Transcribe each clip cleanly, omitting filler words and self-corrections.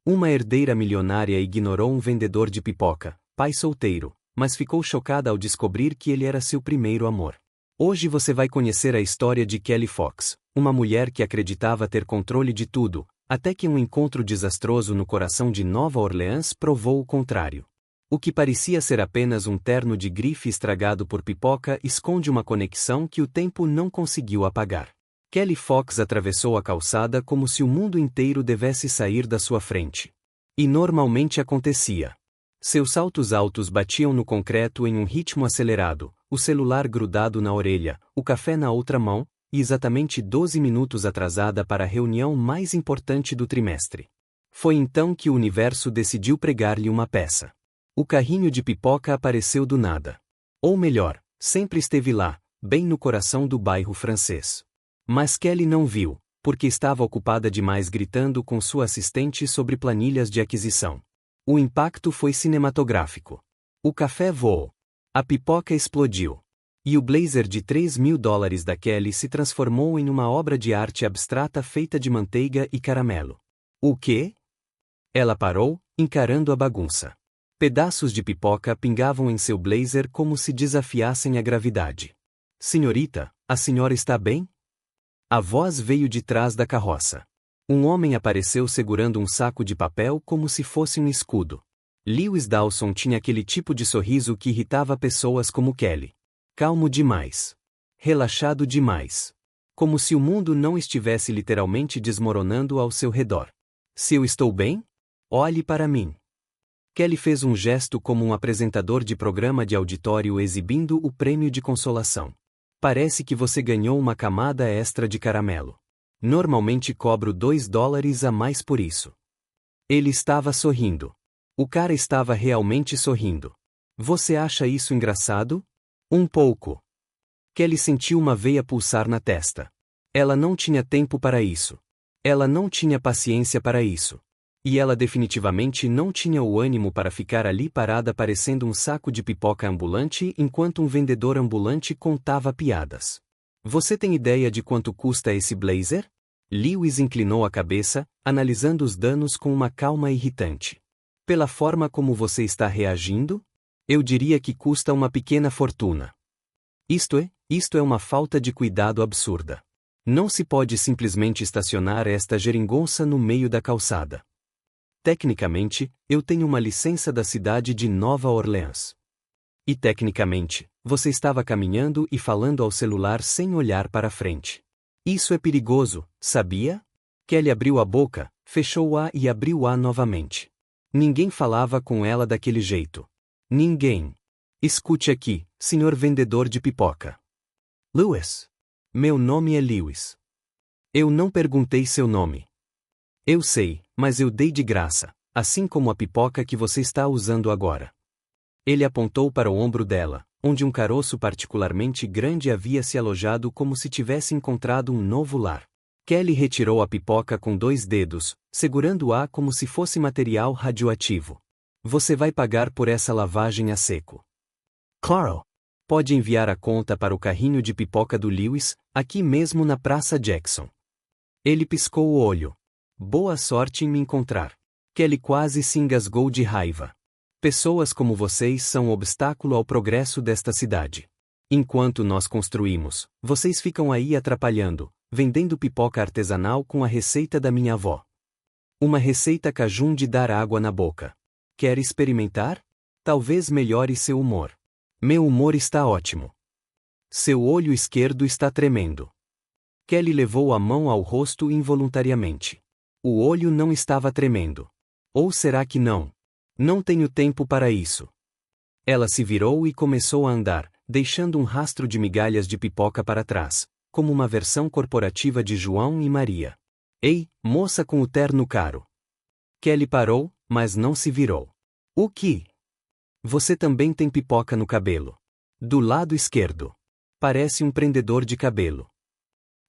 Uma herdeira milionária ignorou um vendedor de pipoca, pai solteiro, mas ficou chocada ao descobrir que ele era seu primeiro amor. Hoje você vai conhecer a história de Kelly Fox, uma mulher que acreditava ter controle de tudo, até que um encontro desastroso no coração de Nova Orleans provou o contrário. O que parecia ser apenas um terno de grife estragado por pipoca esconde uma conexão que o tempo não conseguiu apagar. Kelly Fox atravessou a calçada como se o mundo inteiro devesse sair da sua frente. E normalmente acontecia. Seus saltos altos batiam no concreto em um ritmo acelerado, o celular grudado na orelha, o café na outra mão, e exatamente 12 minutos atrasada para a reunião mais importante do trimestre. Foi então que o universo decidiu pregar-lhe uma peça. O carrinho de pipoca apareceu do nada. Ou melhor, sempre esteve lá, bem no coração do bairro francês. Mas Kelly não viu, porque estava ocupada demais gritando com sua assistente sobre planilhas de aquisição. O impacto foi cinematográfico. O café voou. A pipoca explodiu. E o blazer de $3.000 da Kelly se transformou em uma obra de arte abstrata feita de manteiga e caramelo. O quê? Ela parou, encarando a bagunça. Pedaços de pipoca pingavam em seu blazer como se desafiassem a gravidade. Senhorita, a senhora está bem? A voz veio de trás da carroça. Um homem apareceu segurando um saco de papel como se fosse um escudo. Lewis Dawson tinha aquele tipo de sorriso que irritava pessoas como Kelly. Calmo demais. Relaxado demais. Como se o mundo não estivesse literalmente desmoronando ao seu redor. Se eu estou bem? Olhe para mim. Kelly fez um gesto como um apresentador de programa de auditório exibindo o prêmio de consolação. Parece que você ganhou uma camada extra de caramelo. Normalmente cobro $2 a mais por isso. Ele estava sorrindo. O cara estava realmente sorrindo. Você acha isso engraçado? Um pouco. Kelly sentiu uma veia pulsar na testa. Ela não tinha tempo para isso. Ela não tinha paciência para isso. E ela definitivamente não tinha o ânimo para ficar ali parada parecendo um saco de pipoca ambulante enquanto um vendedor ambulante contava piadas. Você tem ideia de quanto custa esse blazer? Lewis inclinou a cabeça, analisando os danos com uma calma irritante. Pela forma como você está reagindo? Eu diria que custa uma pequena fortuna. Isto é uma falta de cuidado absurda. Não se pode simplesmente estacionar esta geringonça no meio da calçada. Tecnicamente, eu tenho uma licença da cidade de Nova Orleans. E tecnicamente, você estava caminhando e falando ao celular sem olhar para frente. Isso é perigoso, sabia? Kelly abriu a boca, fechou-a e abriu-a novamente. Ninguém falava com ela daquele jeito. Ninguém. Escute aqui, senhor vendedor de pipoca. Lewis. Meu nome é Lewis. Eu não perguntei seu nome. Eu sei, mas eu dei de graça, assim como a pipoca que você está usando agora. Ele apontou para o ombro dela, onde um caroço particularmente grande havia se alojado como se tivesse encontrado um novo lar. Kelly retirou a pipoca com 2 dedos, segurando-a como se fosse material radioativo. Você vai pagar por essa lavagem a seco. Claro. Pode enviar a conta para o carrinho de pipoca do Lewis, aqui mesmo na Praça Jackson. Ele piscou o olho. Boa sorte em me encontrar. Kelly quase se engasgou de raiva. Pessoas como vocês são um obstáculo ao progresso desta cidade. Enquanto nós construímos, vocês ficam aí atrapalhando, vendendo pipoca artesanal com a receita da minha avó. Uma receita cajun de dar água na boca. Quer experimentar? Talvez melhore seu humor. Meu humor está ótimo. Seu olho esquerdo está tremendo. Kelly levou a mão ao rosto involuntariamente. O olho não estava tremendo. Ou será que não? Não tenho tempo para isso. Ela se virou e começou a andar, deixando um rastro de migalhas de pipoca para trás, como uma versão corporativa de João e Maria. Ei, moça com o terno caro. Kelly parou, mas não se virou. O que? Você também tem pipoca no cabelo. Do lado esquerdo. Parece um prendedor de cabelo.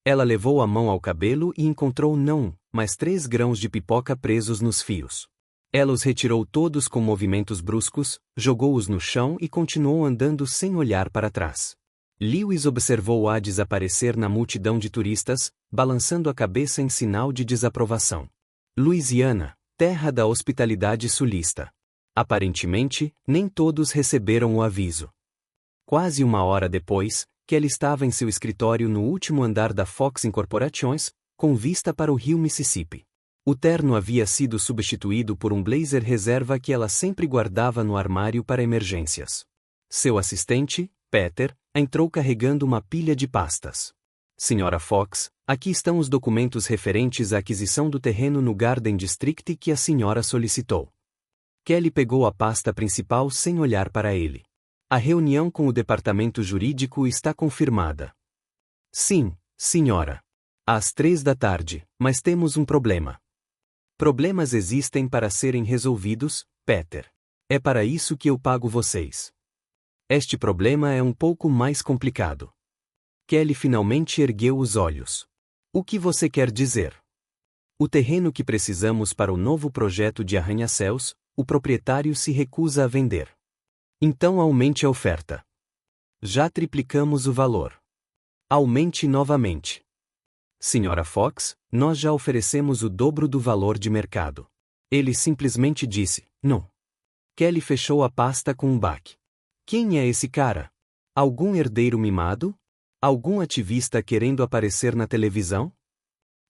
Ela levou a mão ao cabelo e encontrou não, mas 3 grãos de pipoca presos nos fios. Ela os retirou todos com movimentos bruscos, jogou-os no chão e continuou andando sem olhar para trás. Lewis observou-a desaparecer na multidão de turistas, balançando a cabeça em sinal de desaprovação. Louisiana, terra da hospitalidade sulista. Aparentemente, nem todos receberam o aviso. Quase uma hora depois, Kelly estava em seu escritório no último andar da Fox Incorporations, com vista para o rio Mississippi. O terno havia sido substituído por um blazer reserva que ela sempre guardava no armário para emergências. Seu assistente, Peter, entrou carregando uma pilha de pastas. Senhora Fox, aqui estão os documentos referentes à aquisição do terreno no Garden District que a senhora solicitou. Kelly pegou a pasta principal sem olhar para ele. A reunião com o departamento jurídico está confirmada. Sim, senhora. Às 15h, mas temos um problema. Problemas existem para serem resolvidos, Peter. É para isso que eu pago vocês. Este problema é um pouco mais complicado. Kelly finalmente ergueu os olhos. O que você quer dizer? O terreno que precisamos para o novo projeto de arranha-céus, o proprietário se recusa a vender. Então aumente a oferta. Já triplicamos o valor. Aumente novamente. Senhora Fox, nós já oferecemos o dobro do valor de mercado. Ele simplesmente disse, não. Kelly fechou a pasta com um baque. Quem é esse cara? Algum herdeiro mimado? Algum ativista querendo aparecer na televisão?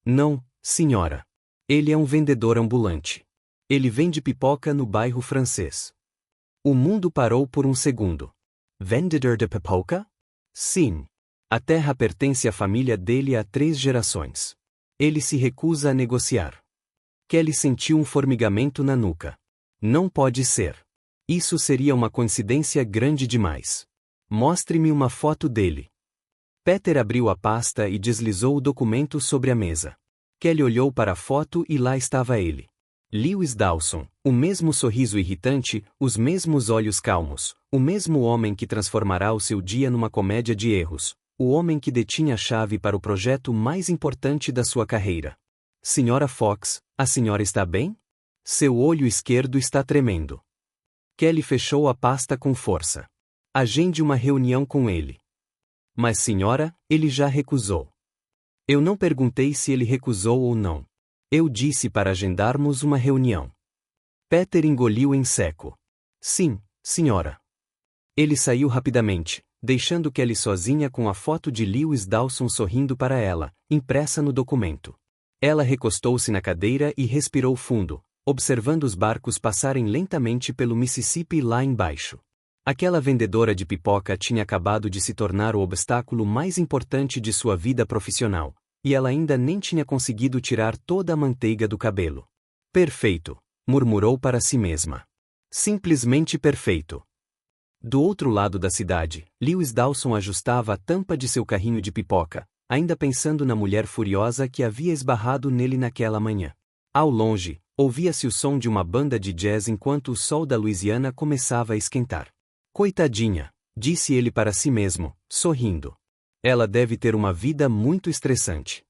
Não, senhora. Ele é um vendedor ambulante. Ele vende pipoca no bairro francês. O mundo parou por um segundo. Vendedor de pipoca? Sim. A terra pertence à família dele há 3 gerações. Ele se recusa a negociar. Kelly sentiu um formigamento na nuca. Não pode ser. Isso seria uma coincidência grande demais. Mostre-me uma foto dele. Peter abriu a pasta e deslizou o documento sobre a mesa. Kelly olhou para a foto e lá estava ele. Lewis Dawson, o mesmo sorriso irritante, os mesmos olhos calmos, o mesmo homem que transformará o seu dia numa comédia de erros, o homem que detinha a chave para o projeto mais importante da sua carreira. Senhora Fox, a senhora está bem? Seu olho esquerdo está tremendo. Kelly fechou a pasta com força. Agende uma reunião com ele. Mas senhora, ele já recusou. Eu não perguntei se ele recusou ou não. Eu disse para agendarmos uma reunião. Peter engoliu em seco. Sim, senhora. Ele saiu rapidamente, deixando Kelly sozinha com a foto de Lewis Dawson sorrindo para ela, impressa no documento. Ela recostou-se na cadeira e respirou fundo, observando os barcos passarem lentamente pelo Mississippi lá embaixo. Aquela vendedora de pipoca tinha acabado de se tornar o obstáculo mais importante de sua vida profissional. E ela ainda nem tinha conseguido tirar toda a manteiga do cabelo. Perfeito, murmurou para si mesma. Simplesmente perfeito. Do outro lado da cidade, Lewis Dawson ajustava a tampa de seu carrinho de pipoca, ainda pensando na mulher furiosa que havia esbarrado nele naquela manhã. Ao longe, ouvia-se o som de uma banda de jazz enquanto o sol da Louisiana começava a esquentar. Coitadinha, disse ele para si mesmo, sorrindo. Ela deve ter uma vida muito estressante.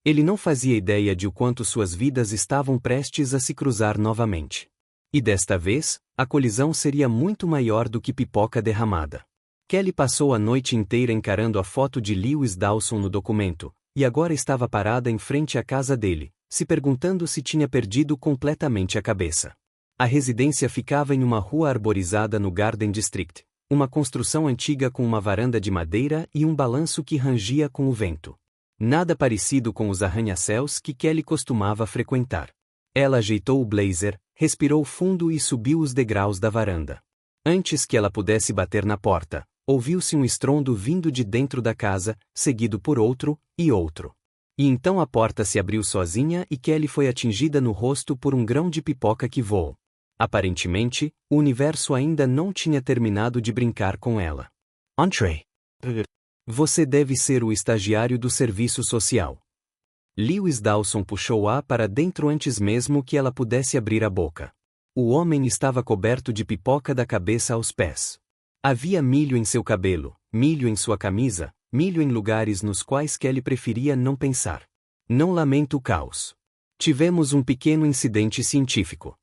Ele não fazia ideia de o quanto suas vidas estavam prestes a se cruzar novamente. E desta vez, a colisão seria muito maior do que pipoca derramada. Kelly passou a noite inteira encarando a foto de Lewis Dawson no documento, e agora estava parada em frente à casa dele, se perguntando se tinha perdido completamente a cabeça. A residência ficava em uma rua arborizada no Garden District. Uma construção antiga com uma varanda de madeira e um balanço que rangia com o vento. Nada parecido com os arranha-céus que Kelly costumava frequentar. Ela ajeitou o blazer, respirou fundo e subiu os degraus da varanda. Antes que ela pudesse bater na porta, ouviu-se um estrondo vindo de dentro da casa, seguido por outro, e outro. E então a porta se abriu sozinha e Kelly foi atingida no rosto por um grão de pipoca que voou. Aparentemente, o universo ainda não tinha terminado de brincar com ela. Entree. Você deve ser o estagiário do serviço social. Lewis Dawson puxou-a para dentro antes mesmo que ela pudesse abrir a boca. O homem estava coberto de pipoca da cabeça aos pés. Havia milho em seu cabelo, milho em sua camisa, milho em lugares nos quais Kelly preferia não pensar. Não lamento o caos. Tivemos um pequeno incidente científico.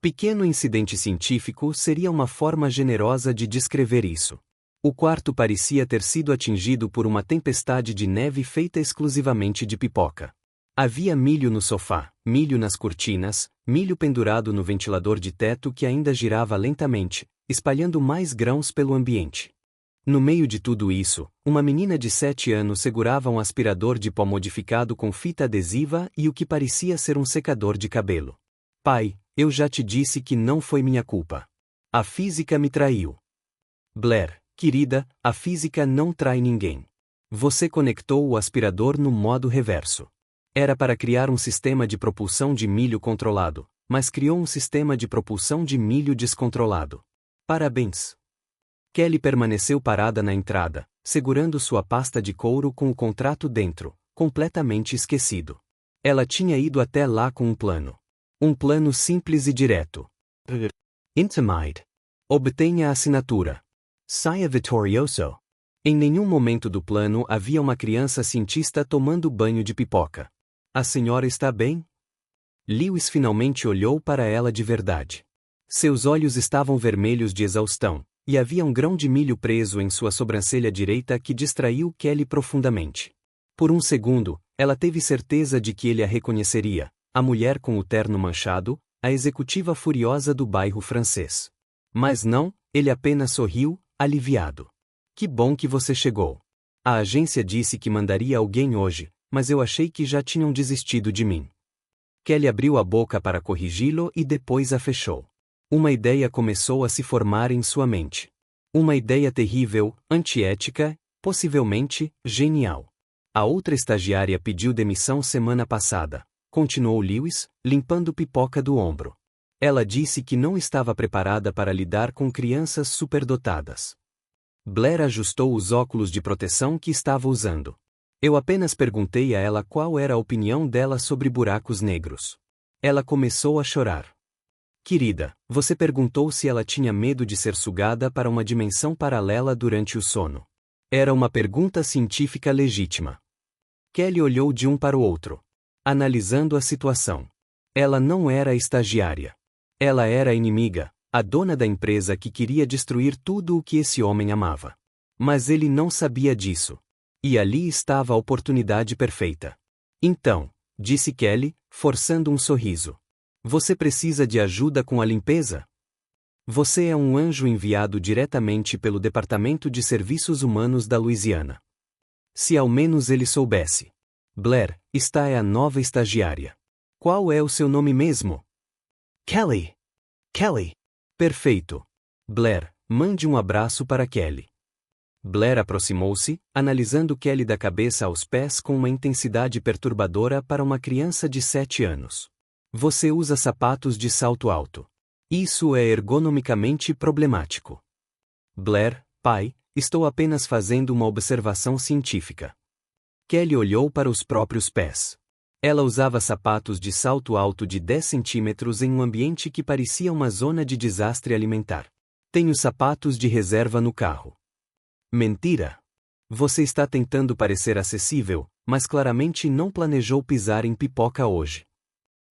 Pequeno incidente científico seria uma forma generosa de descrever isso. O quarto parecia ter sido atingido por uma tempestade de neve feita exclusivamente de pipoca. Havia milho no sofá, milho nas cortinas, milho pendurado no ventilador de teto que ainda girava lentamente, espalhando mais grãos pelo ambiente. No meio de tudo isso, uma menina de 7 anos segurava um aspirador de pó modificado com fita adesiva e o que parecia ser um secador de cabelo. Pai, eu já te disse que não foi minha culpa. A física me traiu. Blair, querida, a física não trai ninguém. Você conectou o aspirador no modo reverso. Era para criar um sistema de propulsão de milho controlado, mas criou um sistema de propulsão de milho descontrolado. Parabéns. Kelly permaneceu parada na entrada, segurando sua pasta de couro com o contrato dentro, completamente esquecido. Ela tinha ido até lá com um plano. Um plano simples e direto. Intimide. Obtenha a assinatura. Saia vitorioso. Em nenhum momento do plano havia uma criança cientista tomando banho de pipoca. A senhora está bem? Lewis finalmente olhou para ela de verdade. Seus olhos estavam vermelhos de exaustão, e havia um grão de milho preso em sua sobrancelha direita que distraiu Kelly profundamente. Por um segundo, ela teve certeza de que ele a reconheceria, a mulher com o terno manchado, a executiva furiosa do bairro francês. Mas não, ele apenas sorriu, aliviado. Que bom que você chegou. A agência disse que mandaria alguém hoje, mas eu achei que já tinham desistido de mim. Kelly abriu a boca para corrigi-lo e depois a fechou. Uma ideia começou a se formar em sua mente. Uma ideia terrível, antiética, possivelmente, genial. A outra estagiária pediu demissão semana passada, continuou Lewis, limpando pipoca do ombro. Ela disse que não estava preparada para lidar com crianças superdotadas. Blair ajustou os óculos de proteção que estava usando. Eu apenas perguntei a ela qual era a opinião dela sobre buracos negros. Ela começou a chorar. Querida, você perguntou se ela tinha medo de ser sugada para uma dimensão paralela durante o sono. Era uma pergunta científica legítima. Kelly olhou de um para o outro, analisando a situação. Ela não era a estagiária. Ela era a inimiga, a dona da empresa que queria destruir tudo o que esse homem amava. Mas ele não sabia disso. E ali estava a oportunidade perfeita. Então, disse Kelly, forçando um sorriso. Você precisa de ajuda com a limpeza? Você é um anjo enviado diretamente pelo Departamento de Serviços Humanos da Louisiana. Se ao menos ele soubesse. Blair, esta é a nova estagiária. Qual é o seu nome mesmo? Kelly. Kelly. Perfeito. Blair, mande um abraço para Kelly. Blair aproximou-se, analisando Kelly da cabeça aos pés com uma intensidade perturbadora para uma criança de 7 anos. Você usa sapatos de salto alto. Isso é ergonomicamente problemático. Blair, pai, estou apenas fazendo uma observação científica. Kelly olhou para os próprios pés. Ela usava sapatos de salto alto de 10 centímetros em um ambiente que parecia uma zona de desastre alimentar. Tenho sapatos de reserva no carro. Mentira! Você está tentando parecer acessível, mas claramente não planejou pisar em pipoca hoje.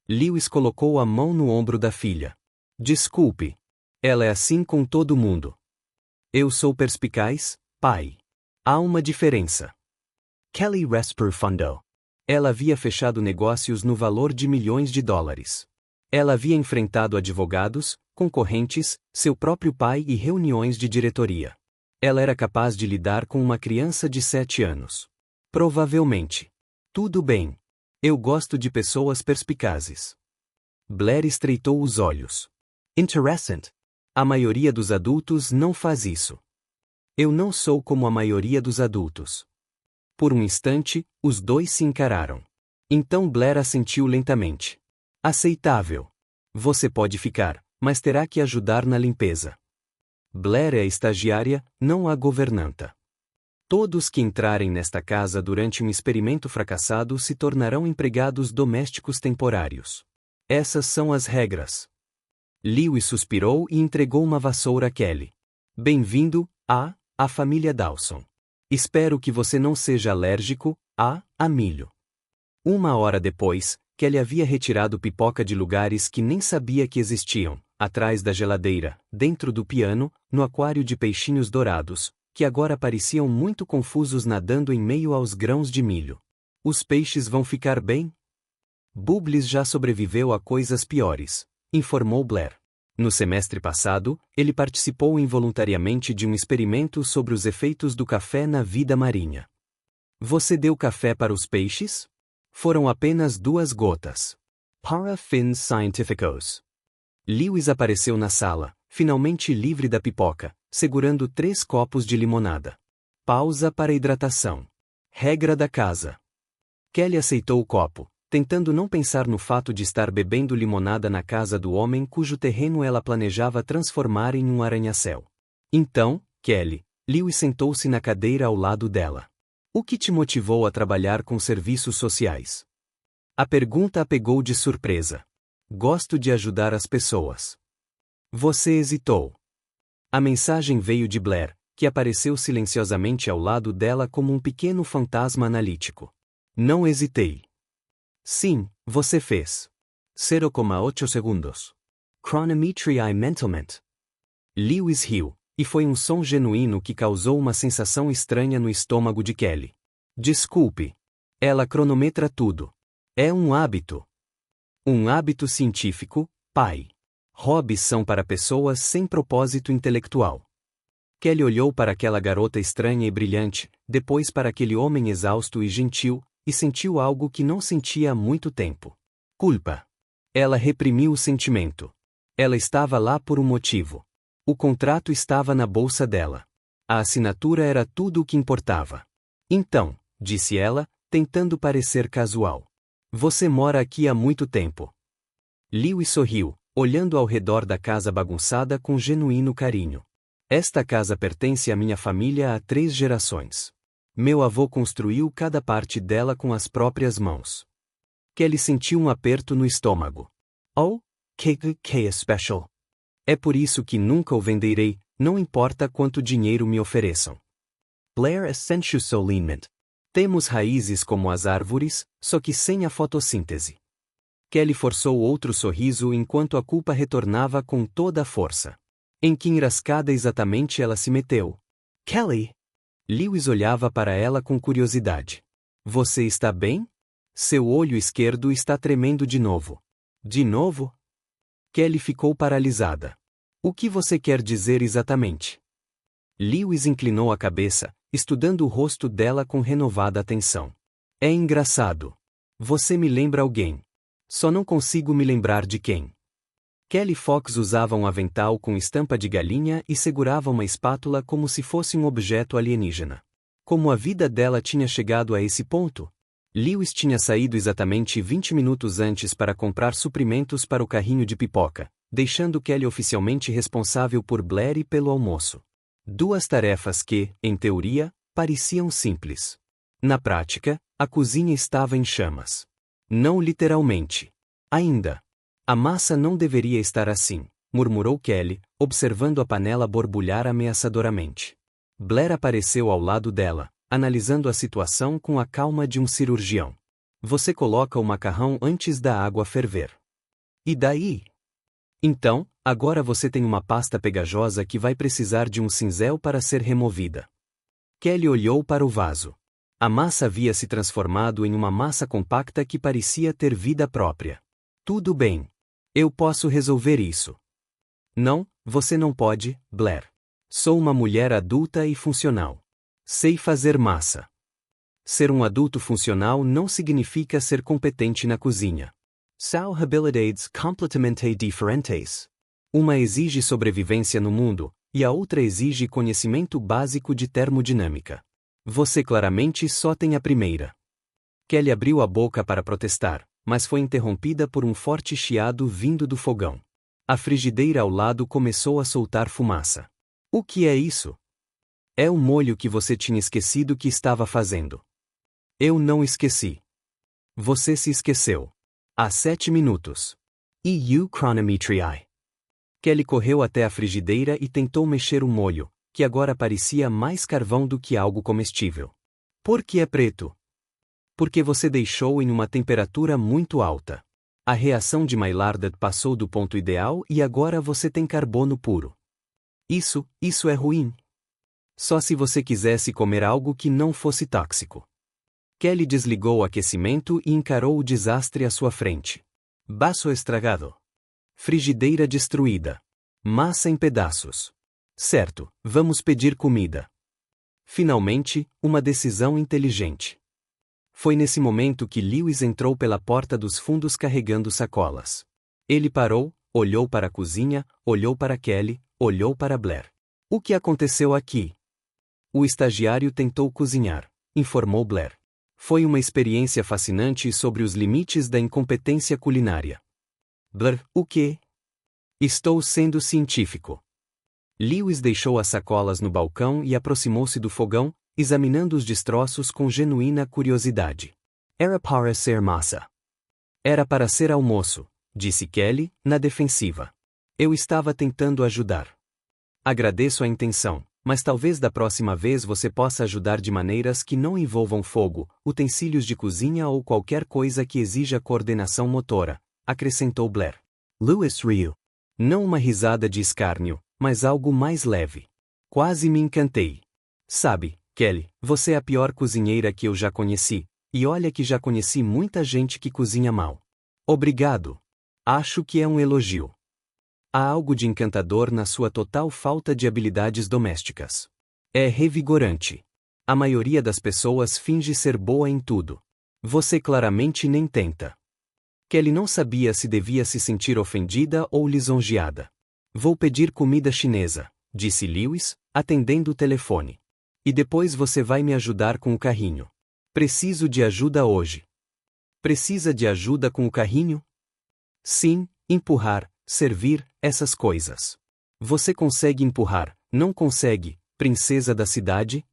Lewis colocou a mão no ombro da filha. Desculpe. Ela é assim com todo mundo. Eu sou perspicaz, pai. Há uma diferença. Kelly respondeu. Ela havia fechado negócios no valor de milhões de dólares. Ela havia enfrentado advogados, concorrentes, seu próprio pai e reuniões de diretoria. Ela era capaz de lidar com uma criança de 7 anos. Provavelmente. Tudo bem. Eu gosto de pessoas perspicazes. Blair estreitou os olhos. Interessant. A maioria dos adultos não faz isso. Eu não sou como a maioria dos adultos. Por um instante, os dois se encararam. Então Blair assentiu lentamente. Aceitável. Você pode ficar, mas terá que ajudar na limpeza. Blair é a estagiária, não a governanta. Todos que entrarem nesta casa durante um experimento fracassado se tornarão empregados domésticos temporários. Essas são as regras. Lewis suspirou e entregou uma vassoura a Kelly. Bem-vindo, à família Dawson. Espero que você não seja alérgico a milho. 1 hora depois, Kelly havia retirado pipoca de lugares que nem sabia que existiam, atrás da geladeira, dentro do piano, no aquário de peixinhos dourados, que agora pareciam muito confusos nadando em meio aos grãos de milho. Os peixes vão ficar bem? Bubbles já sobreviveu a coisas piores, informou Blair. No semestre passado, ele participou involuntariamente de um experimento sobre os efeitos do café na vida marinha. Você deu café para os peixes? Foram apenas 2 gotas. Para fins científicos. Lewis apareceu na sala, finalmente livre da pipoca, segurando 3 copos de limonada. Pausa para hidratação. Regra da casa. Kelly aceitou o copo, tentando não pensar no fato de estar bebendo limonada na casa do homem cujo terreno ela planejava transformar em um arranha-céu. Então, Kelly, Lewis sentou-se na cadeira ao lado dela. O que te motivou a trabalhar com serviços sociais? A pergunta a pegou de surpresa. Gosto de ajudar as pessoas. Você hesitou. A mensagem veio de Blair, que apareceu silenciosamente ao lado dela como um pequeno fantasma analítico. Não hesitei. Sim, você fez. 0,8 segundos. Chronometry mentalmente. Lewis riu, e foi um som genuíno que causou uma sensação estranha no estômago de Kelly. Desculpe. Ela cronometra tudo. É um hábito. Um hábito científico, pai. Hobbies são para pessoas sem propósito intelectual. Kelly olhou para aquela garota estranha e brilhante, depois para aquele homem exausto e gentil, e sentiu algo que não sentia há muito tempo. Culpa. Ela reprimiu o sentimento. Ela estava lá por um motivo. O contrato estava na bolsa dela. A assinatura era tudo o que importava. Então, disse ela, tentando parecer casual. Você mora aqui há muito tempo. Lewis sorriu, olhando ao redor da casa bagunçada com genuíno carinho. Esta casa pertence à minha família há 3 gerações. Meu avô construiu cada parte dela com as próprias mãos. Kelly sentiu um aperto no estômago. Oh, que é special. É por isso que nunca o venderei, não importa quanto dinheiro me ofereçam. Blair essentialmente. Temos raízes como as árvores, só que sem a fotossíntese. Kelly forçou outro sorriso enquanto a culpa retornava com toda a força. Em que enrascada exatamente ela se meteu? Kelly! Lewis olhava para ela com curiosidade. Você está bem? Seu olho esquerdo está tremendo de novo. De novo? Kelly ficou paralisada. O que você quer dizer exatamente? Lewis inclinou a cabeça, estudando o rosto dela com renovada atenção. É engraçado. Você me lembra alguém. Só não consigo me lembrar de quem. Kelly Fox usava um avental com estampa de galinha e segurava uma espátula como se fosse um objeto alienígena. Como a vida dela tinha chegado a esse ponto? Lewis tinha saído exatamente 20 minutos antes para comprar suprimentos para o carrinho de pipoca, deixando Kelly oficialmente responsável por Blair e pelo almoço. 2 tarefas que, em teoria, pareciam simples. Na prática, a cozinha estava em chamas. Não literalmente. Ainda. A massa não deveria estar assim, murmurou Kelly, observando a panela borbulhar ameaçadoramente. Blair apareceu ao lado dela, analisando a situação com a calma de um cirurgião. Você coloca o macarrão antes da água ferver. E daí? Então, agora você tem uma pasta pegajosa que vai precisar de um cinzel para ser removida. Kelly olhou para o vaso. A massa havia se transformado em uma massa compacta que parecia ter vida própria. Tudo bem. Eu posso resolver isso. Não, você não pode, Blair. Sou uma mulher adulta e funcional. Sei fazer massa. Ser um adulto funcional não significa ser competente na cozinha. São habilidades completamente diferentes. Uma exige sobrevivência no mundo, e a outra exige conhecimento básico de termodinâmica. Você claramente só tem a primeira. Kelly abriu a boca para protestar, mas foi interrompida por um forte chiado vindo do fogão. A frigideira ao lado começou a soltar fumaça. O que é isso? É o molho que você tinha esquecido que estava fazendo. Eu não esqueci. Você se esqueceu. Há 7 minutos. EU Chronometry. Kelly correu até a frigideira e tentou mexer o molho, que agora parecia mais carvão do que algo comestível. Por que é preto? Porque você deixou em uma temperatura muito alta. A reação de Maillard passou do ponto ideal e agora você tem carbono puro. Isso é ruim. Só se você quisesse comer algo que não fosse tóxico. Kelly desligou o aquecimento e encarou o desastre à sua frente. Vaso estragado. Frigideira destruída. Massa em pedaços. Certo, vamos pedir comida. Finalmente, uma decisão inteligente. Foi nesse momento que Lewis entrou pela porta dos fundos carregando sacolas. Ele parou, olhou para a cozinha, olhou para Kelly, olhou para Blair. O que aconteceu aqui? O estagiário tentou cozinhar, informou Blair. Foi uma experiência fascinante sobre os limites da incompetência culinária. Blair, o quê? Estou sendo científico. Lewis deixou as sacolas no balcão e aproximou-se do fogão, examinando os destroços com genuína curiosidade. Era para ser massa. Era para ser almoço, disse Kelly, na defensiva. Eu estava tentando ajudar. Agradeço a intenção, mas talvez da próxima vez você possa ajudar de maneiras que não envolvam fogo, utensílios de cozinha ou qualquer coisa que exija coordenação motora, acrescentou Blair. Lewis riu. Não uma risada de escárnio, mas algo mais leve. Quase me encantei. Sabe, Kelly, você é a pior cozinheira que eu já conheci, e olha que já conheci muita gente que cozinha mal. Obrigado. Acho que é um elogio. Há algo de encantador na sua total falta de habilidades domésticas. É revigorante. A maioria das pessoas finge ser boa em tudo. Você claramente nem tenta. Kelly não sabia se devia se sentir ofendida ou lisonjeada. Vou pedir comida chinesa, disse Lewis, atendendo o telefone. E depois você vai me ajudar com o carrinho. Preciso de ajuda hoje. Precisa de ajuda com o carrinho? Sim, empurrar, servir, essas coisas. Você consegue empurrar, não consegue, princesa da cidade?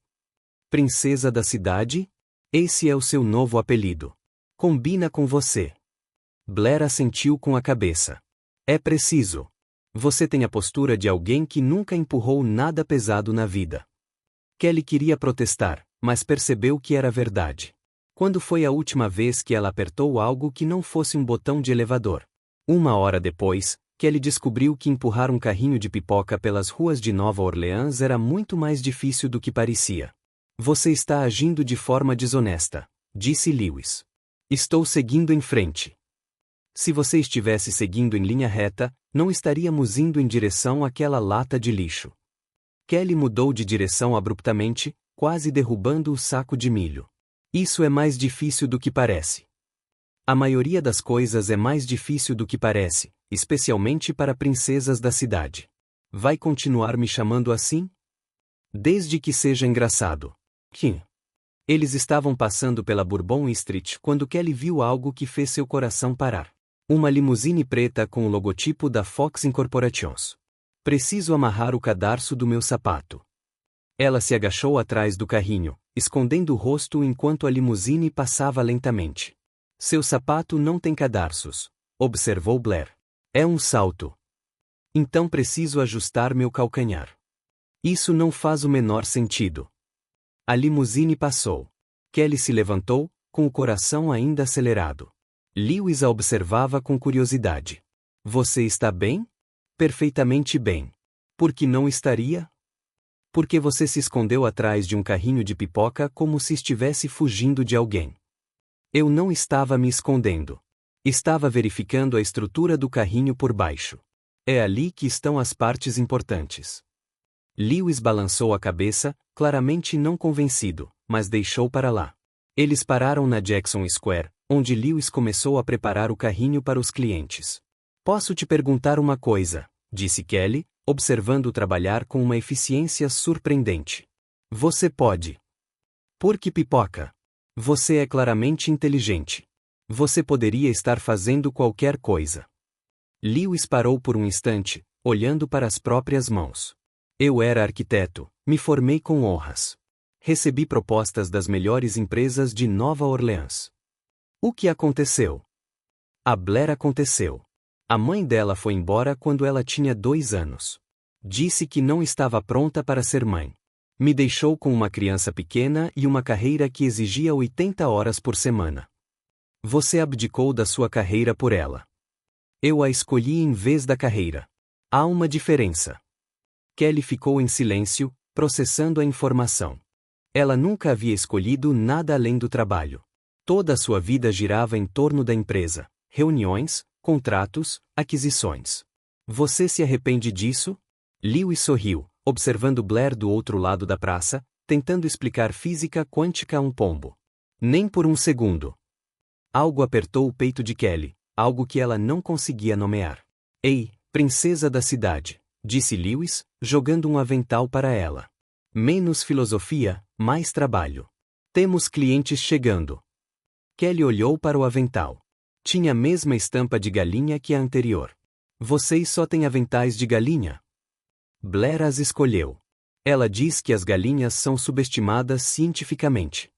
Princesa da cidade? Esse é o seu novo apelido. Combina com você. Blair assentiu com a cabeça. É preciso. Você tem a postura de alguém que nunca empurrou nada pesado na vida. Kelly queria protestar, mas percebeu que era verdade. Quando foi a última vez que ela apertou algo que não fosse um botão de elevador? 1 hora depois, Kelly descobriu que empurrar um carrinho de pipoca pelas ruas de Nova Orleans era muito mais difícil do que parecia. Você está agindo de forma desonesta, disse Lewis. Estou seguindo em frente. Se você estivesse seguindo em linha reta, não estaríamos indo em direção àquela lata de lixo. Kelly mudou de direção abruptamente, quase derrubando o saco de milho. Isso é mais difícil do que parece. A maioria das coisas é mais difícil do que parece, especialmente para princesas da cidade. Vai continuar me chamando assim? Desde que seja engraçado. Eles estavam passando pela Bourbon Street quando Kelly viu algo que fez seu coração parar. Uma limusine preta com o logotipo da Fox Incorporations. Preciso amarrar o cadarço do meu sapato. Ela se agachou atrás do carrinho, escondendo o rosto enquanto a limusine passava lentamente. Seu sapato não tem cadarços, observou Blair. É um salto. Então preciso ajustar meu calcanhar. Isso não faz o menor sentido. A limusine passou. Kelly se levantou, com o coração ainda acelerado. Lewis a observava com curiosidade. Você está bem? Perfeitamente bem. Por que não estaria? Porque você se escondeu atrás de um carrinho de pipoca como se estivesse fugindo de alguém. Eu não estava me escondendo. Estava verificando a estrutura do carrinho por baixo. É ali que estão as partes importantes. Lewis balançou a cabeça, claramente não convencido, mas deixou para lá. Eles pararam na Jackson Square, onde Lewis começou a preparar o carrinho para os clientes. Posso te perguntar uma coisa, disse Kelly, observando-o trabalhar com uma eficiência surpreendente. Você pode. Por que pipoca? Você é claramente inteligente. Você poderia estar fazendo qualquer coisa. Lewis parou por um instante, olhando para as próprias mãos. Eu era arquiteto, me formei com honras. Recebi propostas das melhores empresas de Nova Orleans. O que aconteceu? A Blair aconteceu. A mãe dela foi embora quando ela tinha 2 anos. Disse que não estava pronta para ser mãe. Me deixou com uma criança pequena e uma carreira que exigia 80 horas por semana. Você abdicou da sua carreira por ela. Eu a escolhi em vez da carreira. Há uma diferença. Kelly ficou em silêncio, processando a informação. Ela nunca havia escolhido nada além do trabalho. Toda a sua vida girava em torno da empresa, reuniões, contratos, aquisições. Você se arrepende disso? Lewis sorriu, observando Blair do outro lado da praça, tentando explicar física quântica a um pombo. Nem por um segundo. Algo apertou o peito de Kelly, algo que ela não conseguia nomear. Ei, princesa da cidade, disse Lewis, jogando um avental para ela. Menos filosofia, mais trabalho. Temos clientes chegando. Kelly olhou para o avental. Tinha a mesma estampa de galinha que a anterior. Vocês só têm aventais de galinha? Blair as escolheu. Ela diz que as galinhas são subestimadas cientificamente.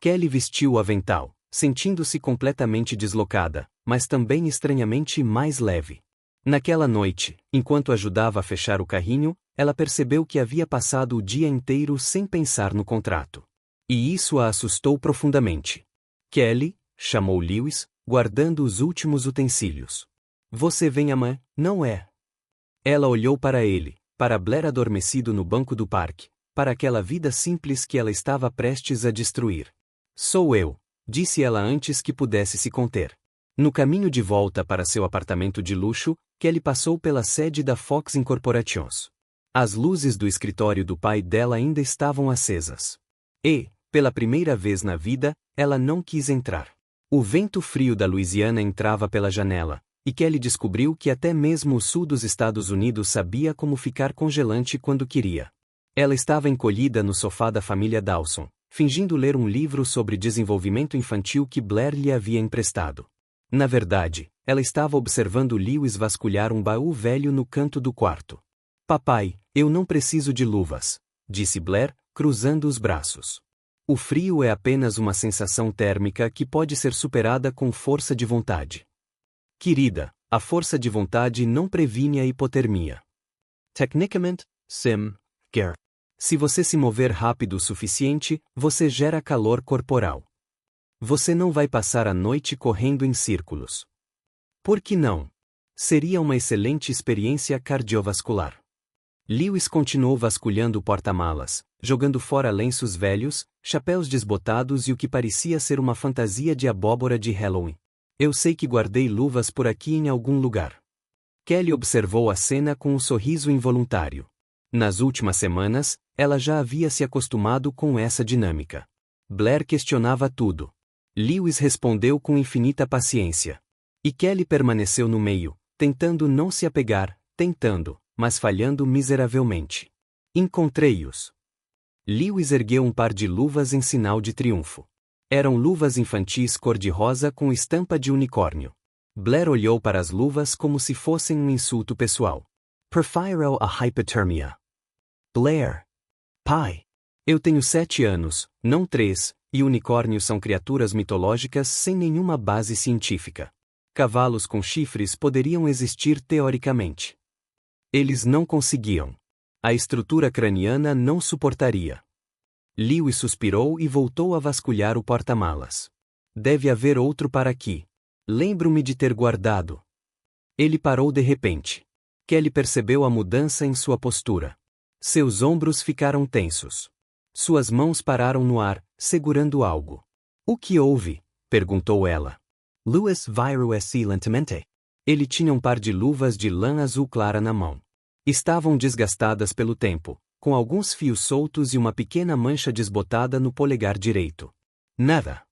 Kelly vestiu o avental, sentindo-se completamente deslocada, mas também estranhamente mais leve. Naquela noite, enquanto ajudava a fechar o carrinho, ela percebeu que havia passado o dia inteiro sem pensar no contrato. E isso a assustou profundamente. Kelly, chamou Lewis, guardando os últimos utensílios. Você vem amanhã, não é? Ela olhou para ele, para Blair adormecido no banco do parque, para aquela vida simples que ela estava prestes a destruir. Sou eu, disse ela antes que pudesse se conter. No caminho de volta para seu apartamento de luxo, Kelly passou pela sede da Fox Incorporations. As luzes do escritório do pai dela ainda estavam acesas. E, pela primeira vez na vida, ela não quis entrar. O vento frio da Louisiana entrava pela janela, e Kelly descobriu que até mesmo o sul dos Estados Unidos sabia como ficar congelante quando queria. Ela estava encolhida no sofá da família Dawson, fingindo ler um livro sobre desenvolvimento infantil que Blair lhe havia emprestado. Na verdade, ela estava observando Lewis vasculhar um baú velho no canto do quarto. Papai, eu não preciso de luvas, disse Blair, cruzando os braços. O frio é apenas uma sensação térmica que pode ser superada com força de vontade. Querida, a força de vontade não previne a hipotermia. Tecnicamente, sim, quer. Se você se mover rápido o suficiente, você gera calor corporal. Você não vai passar a noite correndo em círculos. Por que não? Seria uma excelente experiência cardiovascular. Lewis continuou vasculhando o porta-malas, jogando fora lenços velhos, chapéus desbotados e o que parecia ser uma fantasia de abóbora de Halloween. Eu sei que guardei luvas por aqui em algum lugar. Kelly observou a cena com um sorriso involuntário. Nas últimas semanas, ela já havia se acostumado com essa dinâmica. Blair questionava tudo. Lewis respondeu com infinita paciência. E Kelly permaneceu no meio, tentando não se apegar, tentando, mas falhando miseravelmente. Encontrei-os. Lewis ergueu um par de luvas em sinal de triunfo. Eram luvas infantis cor-de-rosa com estampa de unicórnio. Blair olhou para as luvas como se fossem um insulto pessoal. Prefiro a hypothermia. Blair. Pai. Eu tenho 7 anos, não 3, e unicórnios são criaturas mitológicas sem nenhuma base científica. Cavalos com chifres poderiam existir teoricamente. Eles não conseguiam. A estrutura craniana não suportaria. Lewis suspirou e voltou a vasculhar o porta-malas. Deve haver outro para aqui. Lembro-me de ter guardado. Ele parou de repente. Kelly percebeu a mudança em sua postura. Seus ombros ficaram tensos. Suas mãos pararam no ar, segurando algo. O que houve? Perguntou ela. Lewis virou-se lentamente. Ele tinha um par de luvas de lã azul clara na mão. Estavam desgastadas pelo tempo, com alguns fios soltos e uma pequena mancha desbotada no polegar direito. Nada.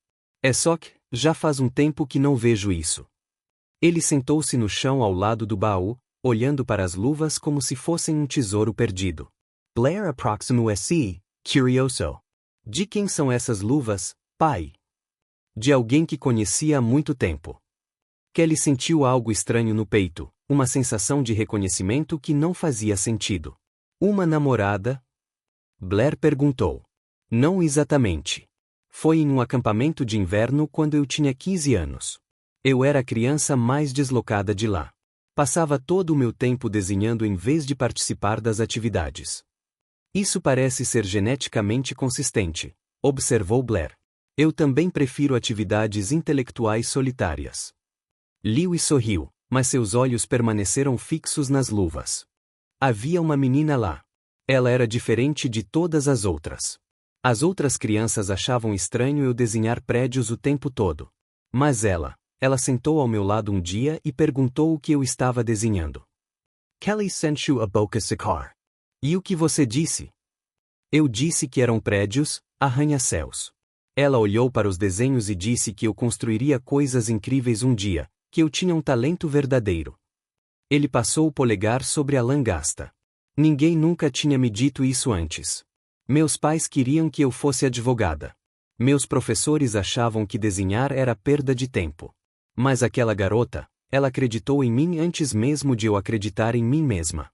É só que, já faz um tempo que não vejo isso. Ele sentou-se no chão ao lado do baú, olhando para as luvas como se fossem um tesouro perdido. Blair aproximou-se, curioso. De quem são essas luvas, pai? De alguém que conhecia há muito tempo. Kelly sentiu algo estranho no peito, uma sensação de reconhecimento que não fazia sentido. Uma namorada? Blair perguntou. Não exatamente. Foi em um acampamento de inverno quando eu tinha 15 anos. Eu era a criança mais deslocada de lá. Passava todo o meu tempo desenhando em vez de participar das atividades. Isso parece ser geneticamente consistente, observou Blair. Eu também prefiro atividades intelectuais solitárias. Lewis sorriu, mas seus olhos permaneceram fixos nas luvas. Havia uma menina lá. Ela era diferente de todas as outras. As outras crianças achavam estranho eu desenhar prédios o tempo todo. Mas ela sentou ao meu lado um dia e perguntou o que eu estava desenhando. Kelly sent you a boca secar. E o que você disse? Eu disse que eram prédios, arranha-céus. Ela olhou para os desenhos e disse que eu construiria coisas incríveis um dia, que eu tinha um talento verdadeiro. Ele passou o polegar sobre a langasta. Ninguém nunca tinha me dito isso antes. Meus pais queriam que eu fosse advogada. Meus professores achavam que desenhar era perda de tempo. Mas aquela garota, ela acreditou em mim antes mesmo de eu acreditar em mim mesma.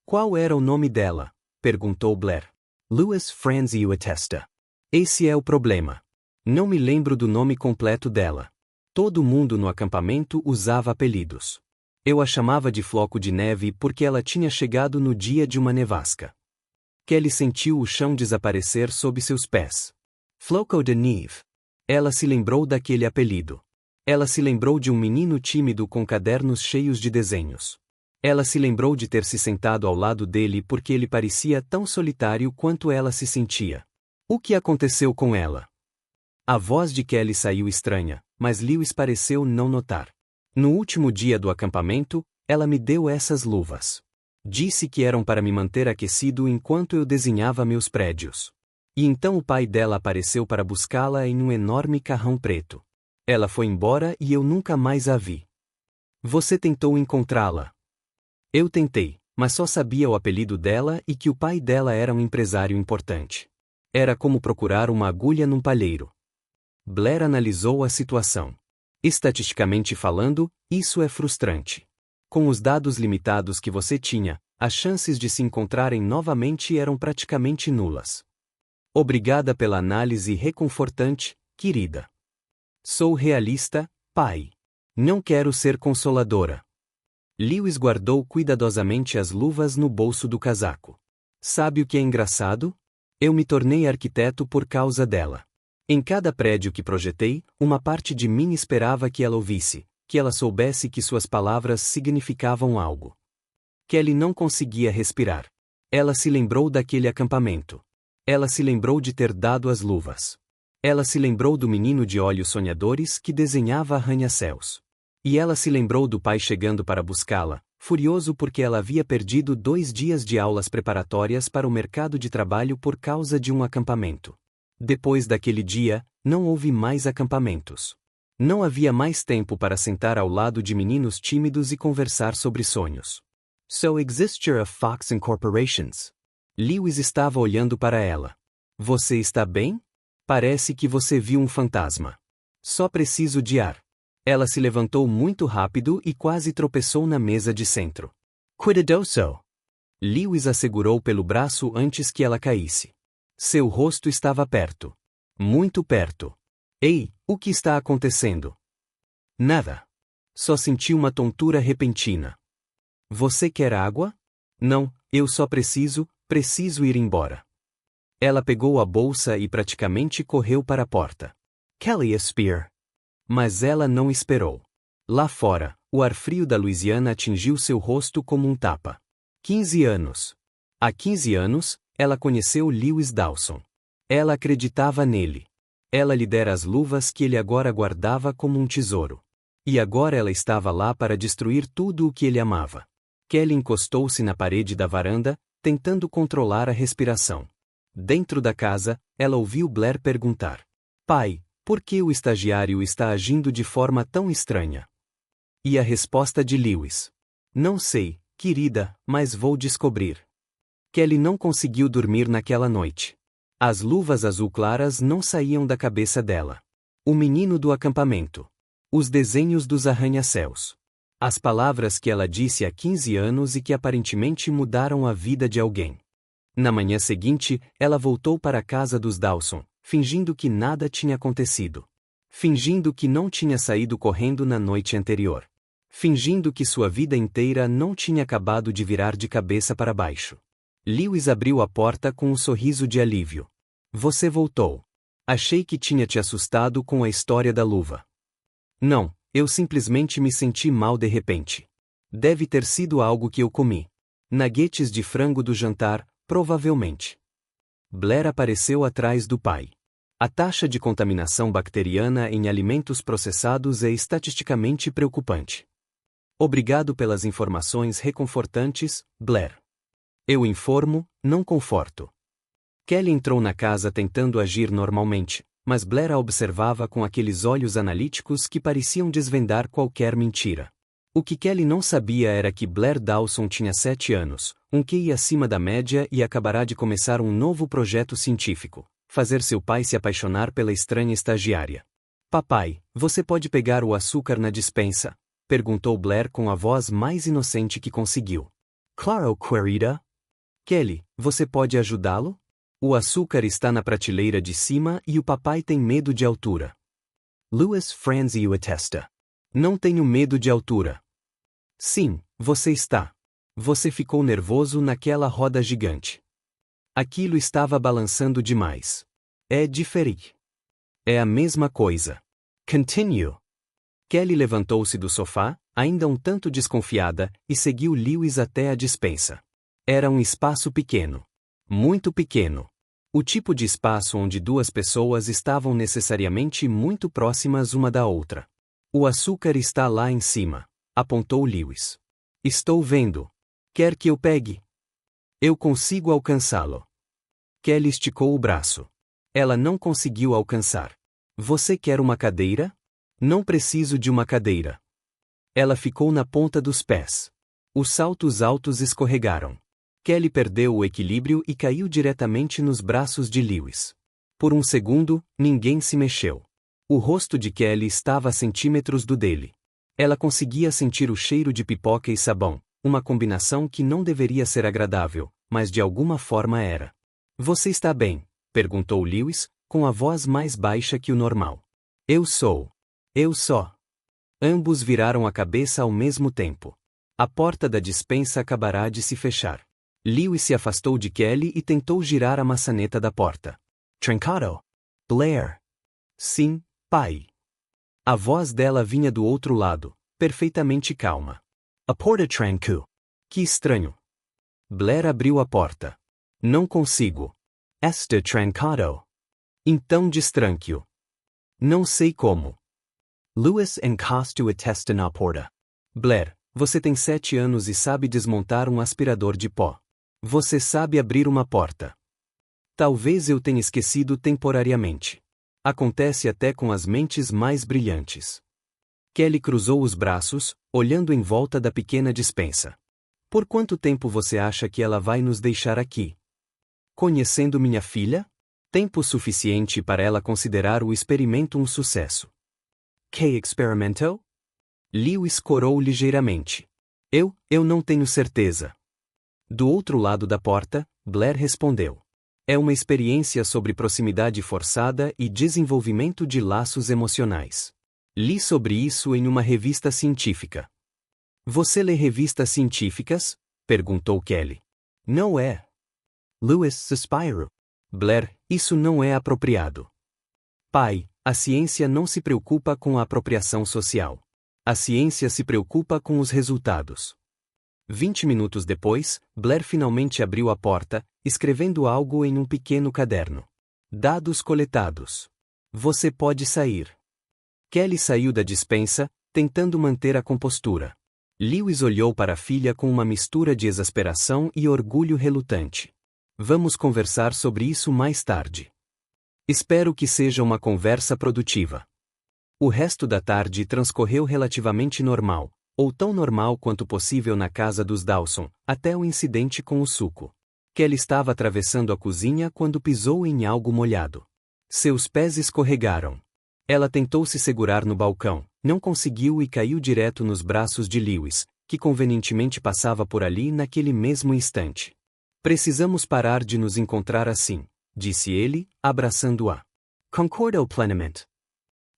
Qual era o nome dela? Perguntou Blair. Louis Franzio Testa. Esse é o problema. Não me lembro do nome completo dela. Todo mundo no acampamento usava apelidos. Eu a chamava de Floco de Neve porque ela tinha chegado no dia de uma nevasca. Kelly sentiu o chão desaparecer sob seus pés. Floco de Neve. Ela se lembrou daquele apelido. Ela se lembrou de um menino tímido com cadernos cheios de desenhos. Ela se lembrou de ter se sentado ao lado dele porque ele parecia tão solitário quanto ela se sentia. O que aconteceu com ela? A voz de Kelly saiu estranha, mas Lewis pareceu não notar. No último dia do acampamento, ela me deu essas luvas. Disse que eram para me manter aquecido enquanto eu desenhava meus prédios. E então o pai dela apareceu para buscá-la em um enorme carrão preto. Ela foi embora e eu nunca mais a vi. Você tentou encontrá-la? Eu tentei, mas só sabia o apelido dela e que o pai dela era um empresário importante. Era como procurar uma agulha num palheiro. Blair analisou a situação. Estatisticamente falando, isso é frustrante. Com os dados limitados que você tinha, as chances de se encontrarem novamente eram praticamente nulas. Obrigada pela análise reconfortante, querida. Sou realista, pai. Não quero ser consoladora. Lewis guardou cuidadosamente as luvas no bolso do casaco. Sabe o que é engraçado? Eu me tornei arquiteto por causa dela. Em cada prédio que projetei, uma parte de mim esperava que ela ouvisse, que ela soubesse que suas palavras significavam algo. Kelly não conseguia respirar. Ela se lembrou daquele acampamento. Ela se lembrou de ter dado as luvas. Ela se lembrou do menino de olhos sonhadores que desenhava arranha-céus. E ela se lembrou do pai chegando para buscá-la, furioso porque ela havia perdido 2 dias de aulas preparatórias para o mercado de trabalho por causa de um acampamento. Depois daquele dia, não houve mais acampamentos. Não havia mais tempo para sentar ao lado de meninos tímidos e conversar sobre sonhos. So existe a Fox Incorporations. Lewis estava olhando para ela. Você está bem? Parece que você viu um fantasma. Só preciso de ar. Ela se levantou muito rápido e quase tropeçou na mesa de centro. Cuidadoso. Lewis a segurou pelo braço antes que ela caísse. Seu rosto estava perto. Muito perto. Ei, o que está acontecendo? Nada. Só senti uma tontura repentina. Você quer água? Não, eu só preciso ir embora. Ela pegou a bolsa e praticamente correu para a porta. Kelly Spear. Mas ela não esperou. Lá fora, o ar frio da Louisiana atingiu seu rosto como um tapa. 15 anos. Há 15 anos, ela conheceu Lewis Dawson. Ela acreditava nele. Ela lhe dera as luvas que ele agora guardava como um tesouro. E agora ela estava lá para destruir tudo o que ele amava. Kelly encostou-se na parede da varanda, tentando controlar a respiração. Dentro da casa, ela ouviu Blair perguntar: Pai, por que o estagiário está agindo de forma tão estranha? E a resposta de Lewis: Não sei, querida, mas vou descobrir. Kelly não conseguiu dormir naquela noite. As luvas azul claras não saíam da cabeça dela. O menino do acampamento. Os desenhos dos arranha-céus. As palavras que ela disse há 15 anos e que aparentemente mudaram a vida de alguém. Na manhã seguinte, ela voltou para a casa dos Dawson, fingindo que nada tinha acontecido. Fingindo que não tinha saído correndo na noite anterior. Fingindo que sua vida inteira não tinha acabado de virar de cabeça para baixo. Lewis abriu a porta com um sorriso de alívio. Você voltou. Achei que tinha te assustado com a história da luva. Não, eu simplesmente me senti mal de repente. Deve ter sido algo que eu comi. Nuggets de frango do jantar, provavelmente. Blair apareceu atrás do pai. A taxa de contaminação bacteriana em alimentos processados é estatisticamente preocupante. Obrigado pelas informações reconfortantes, Blair. Eu informo, não conforto. Kelly entrou na casa tentando agir normalmente, mas Blair a observava com aqueles olhos analíticos que pareciam desvendar qualquer mentira. O que Kelly não sabia era que Blair Dawson tinha 7 anos, um QI acima da média e acabará de começar um novo projeto científico: fazer seu pai se apaixonar pela estranha estagiária. Papai, você pode pegar o açúcar na despensa? Perguntou Blair com a voz mais inocente que conseguiu. Claro, querida. Kelly, você pode ajudá-lo? O açúcar está na prateleira de cima e o papai tem medo de altura. Lewis franziu a testa. Não tenho medo de altura. Sim, você está. Você ficou nervoso naquela roda gigante. Aquilo estava balançando demais. É diferente. É a mesma coisa. Continue. Kelly levantou-se do sofá, ainda um tanto desconfiada, e seguiu Lewis até a despensa. Era um espaço pequeno. Muito pequeno. O tipo de espaço onde duas pessoas estavam necessariamente muito próximas uma da outra. O açúcar está lá em cima, apontou Lewis. Estou vendo. Quer que eu pegue? Eu consigo alcançá-lo. Kelly esticou o braço. Ela não conseguiu alcançar. Você quer uma cadeira? Não preciso de uma cadeira. Ela ficou na ponta dos pés. Os saltos altos escorregaram. Kelly perdeu o equilíbrio e caiu diretamente nos braços de Lewis. Por um segundo, ninguém se mexeu. O rosto de Kelly estava a centímetros do dele. Ela conseguia sentir o cheiro de pipoca e sabão, uma combinação que não deveria ser agradável, mas de alguma forma era. Você está bem? Perguntou Lewis, com a voz mais baixa que o normal. Eu sou. Eu só. Ambos viraram a cabeça ao mesmo tempo. A porta da despensa acabará de se fechar. Lewis se afastou de Kelly e tentou girar a maçaneta da porta. Trancado? Blair. Sim, pai. A voz dela vinha do outro lado, perfeitamente calma. A porta trancou. Que estranho. Blair abriu a porta. Não consigo. Está trancado. Então destranque-o. Não sei como. Lewis encostou a testa na porta. Blair, você tem 7 anos e sabe desmontar um aspirador de pó. Você sabe abrir uma porta. Talvez eu tenha esquecido temporariamente. Acontece até com as mentes mais brilhantes. Kelly cruzou os braços, olhando em volta da pequena despensa. Por quanto tempo você acha que ela vai nos deixar aqui? Conhecendo minha filha? Tempo suficiente para ela considerar o experimento um sucesso. Que experimento? Lewis corou ligeiramente. Eu não tenho certeza. Do outro lado da porta, Blair respondeu. É uma experiência sobre proximidade forçada e desenvolvimento de laços emocionais. Li sobre isso em uma revista científica. Você lê revistas científicas? Perguntou Kelly. Não é. Lewis suspirou. Blair, isso não é apropriado. Pai, a ciência não se preocupa com a apropriação social. A ciência se preocupa com os resultados. 20 minutos depois, Blair finalmente abriu a porta, escrevendo algo em um pequeno caderno. Dados coletados. Você pode sair. Kelly saiu da despensa, tentando manter a compostura. Lewis olhou para a filha com uma mistura de exasperação e orgulho relutante. Vamos conversar sobre isso mais tarde. Espero que seja uma conversa produtiva. O resto da tarde transcorreu relativamente normal, ou tão normal quanto possível na casa dos Dawson, até o incidente com o suco. Kelly estava atravessando a cozinha quando pisou em algo molhado. Seus pés escorregaram. Ela tentou se segurar no balcão, não conseguiu e caiu direto nos braços de Lewis, que convenientemente passava por ali naquele mesmo instante. Precisamos parar de nos encontrar assim, disse ele, abraçando-a. Concordou plenamente.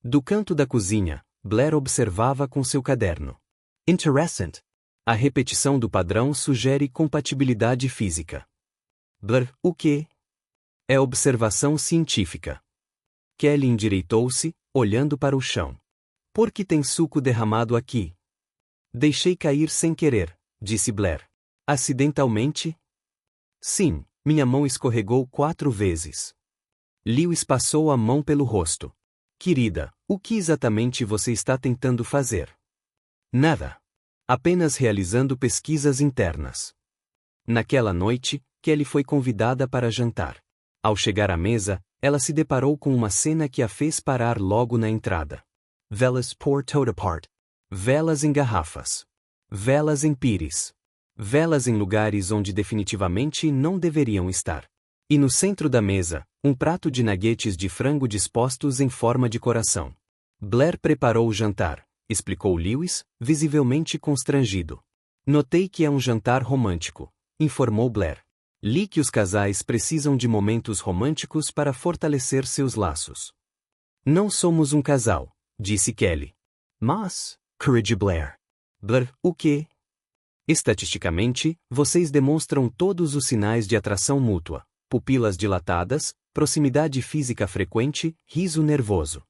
Do canto da cozinha, Blair observava com seu caderno. Interessant. A repetição do padrão sugere compatibilidade física. Blair, o quê? É observação científica. Kelly endireitou-se, olhando para o chão. Por que tem suco derramado aqui? Deixei cair sem querer, disse Blair. Acidentalmente? Sim, Minha mão escorregou 4 vezes. Lewis passou a mão pelo rosto. Querida, o que exatamente você está tentando fazer? Nada. Apenas realizando pesquisas internas. Naquela noite, Kelly foi convidada para jantar. Ao chegar à mesa, ela se deparou com uma cena que a fez parar logo na entrada. Velas por toda parte. Velas em garrafas. Velas em pires. Velas em lugares onde definitivamente não deveriam estar. E no centro da mesa, um prato de nuggets de frango dispostos em forma de coração. Blair preparou o jantar, explicou Lewis, visivelmente constrangido. Notei que é um jantar romântico, informou Blair. Li que os casais precisam de momentos românticos para fortalecer seus laços. Não somos um casal, disse Kelly. Mas, corrigiu Blair. Blair, o quê? Estatisticamente, vocês demonstram todos os sinais de atração mútua. Pupilas dilatadas, proximidade física frequente, riso nervoso.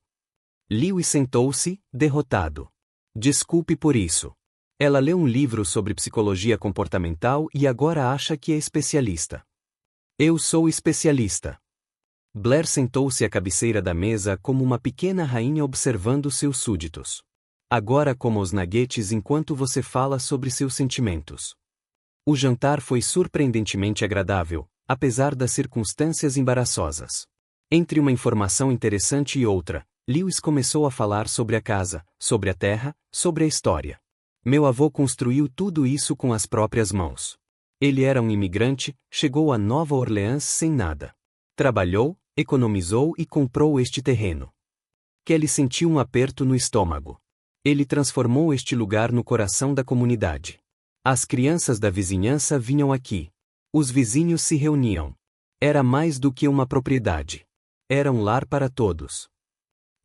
Lewis sentou-se, derrotado. Desculpe por isso. Ela leu um livro sobre psicologia comportamental e agora acha que é especialista. Eu sou especialista. Blair sentou-se à cabeceira da mesa como uma pequena rainha observando seus súditos. Agora coma os nuggets enquanto você fala sobre seus sentimentos. O jantar foi surpreendentemente agradável, apesar das circunstâncias embaraçosas. Entre uma informação interessante e outra, Lewis começou a falar sobre a casa, sobre a terra, sobre a história. Meu avô construiu tudo isso com as próprias mãos. Ele era um imigrante, chegou a Nova Orleans sem nada. Trabalhou, economizou e comprou este terreno. Kelly sentiu um aperto no estômago. Ele transformou este lugar no coração da comunidade. As crianças da vizinhança vinham aqui. Os vizinhos se reuniam. Era mais do que uma propriedade. Era um lar para todos.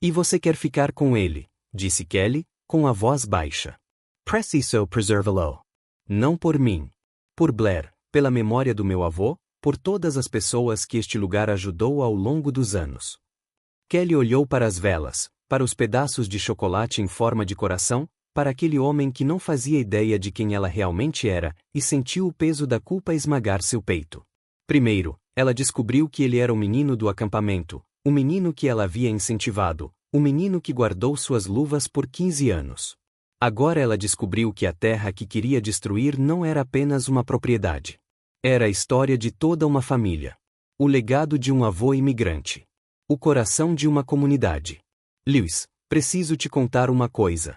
E você quer ficar com ele, disse Kelly, com a voz baixa. Preciso preservá-lo. Não por mim. Por Blair, pela memória do meu avô, por todas as pessoas que este lugar ajudou ao longo dos anos. Kelly olhou para as velas, para os pedaços de chocolate em forma de coração, para aquele homem que não fazia ideia de quem ela realmente era, e sentiu o peso da culpa esmagar seu peito. Primeiro, ela descobriu que ele era o menino do acampamento, o menino que ela havia incentivado, o menino que guardou suas luvas por 15 anos. Agora ela descobriu que a terra que queria destruir não era apenas uma propriedade. Era a história de toda uma família. O legado de um avô imigrante. O coração de uma comunidade. Lewis, preciso te contar uma coisa.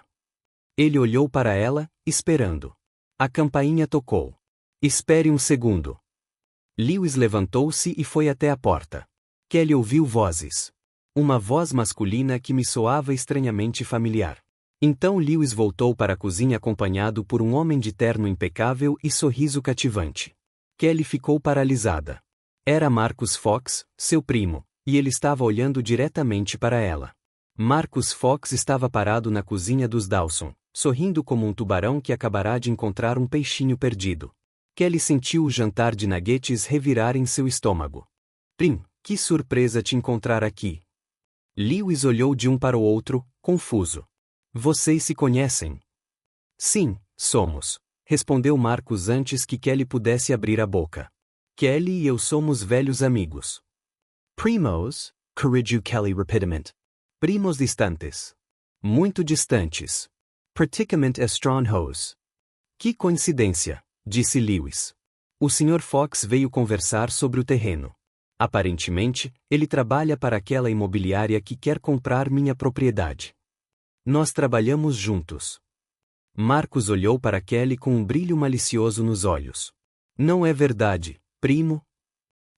Ele olhou para ela, esperando. A campainha tocou. Espere um segundo. Lewis levantou-se e foi até a porta. Kelly ouviu vozes. Uma voz masculina que me soava estranhamente familiar. Então Lewis voltou para a cozinha acompanhado por um homem de terno impecável e sorriso cativante. Kelly ficou paralisada. Era Marcus Fox, seu primo, e ele estava olhando diretamente para ela. Marcus Fox estava parado na cozinha dos Dawson, sorrindo como um tubarão que acabará de encontrar um peixinho perdido. Kelly sentiu o jantar de nuggets revirar em seu estômago. Prim, que surpresa te encontrar aqui. Lewis olhou de um para o outro, confuso. Vocês se conhecem? Sim, somos, respondeu Marcus antes que Kelly pudesse abrir a boca. Kelly e eu somos velhos amigos. Primos, corrigiu Kelly rapidamente. Primos distantes. Muito distantes. Praticamente estranhos. Que coincidência, disse Lewis. O Sr. Fox veio conversar sobre o terreno. Aparentemente, ele trabalha para aquela imobiliária que quer comprar minha propriedade. Nós trabalhamos juntos. Marcus olhou para Kelly com um brilho malicioso nos olhos. Não é verdade, primo?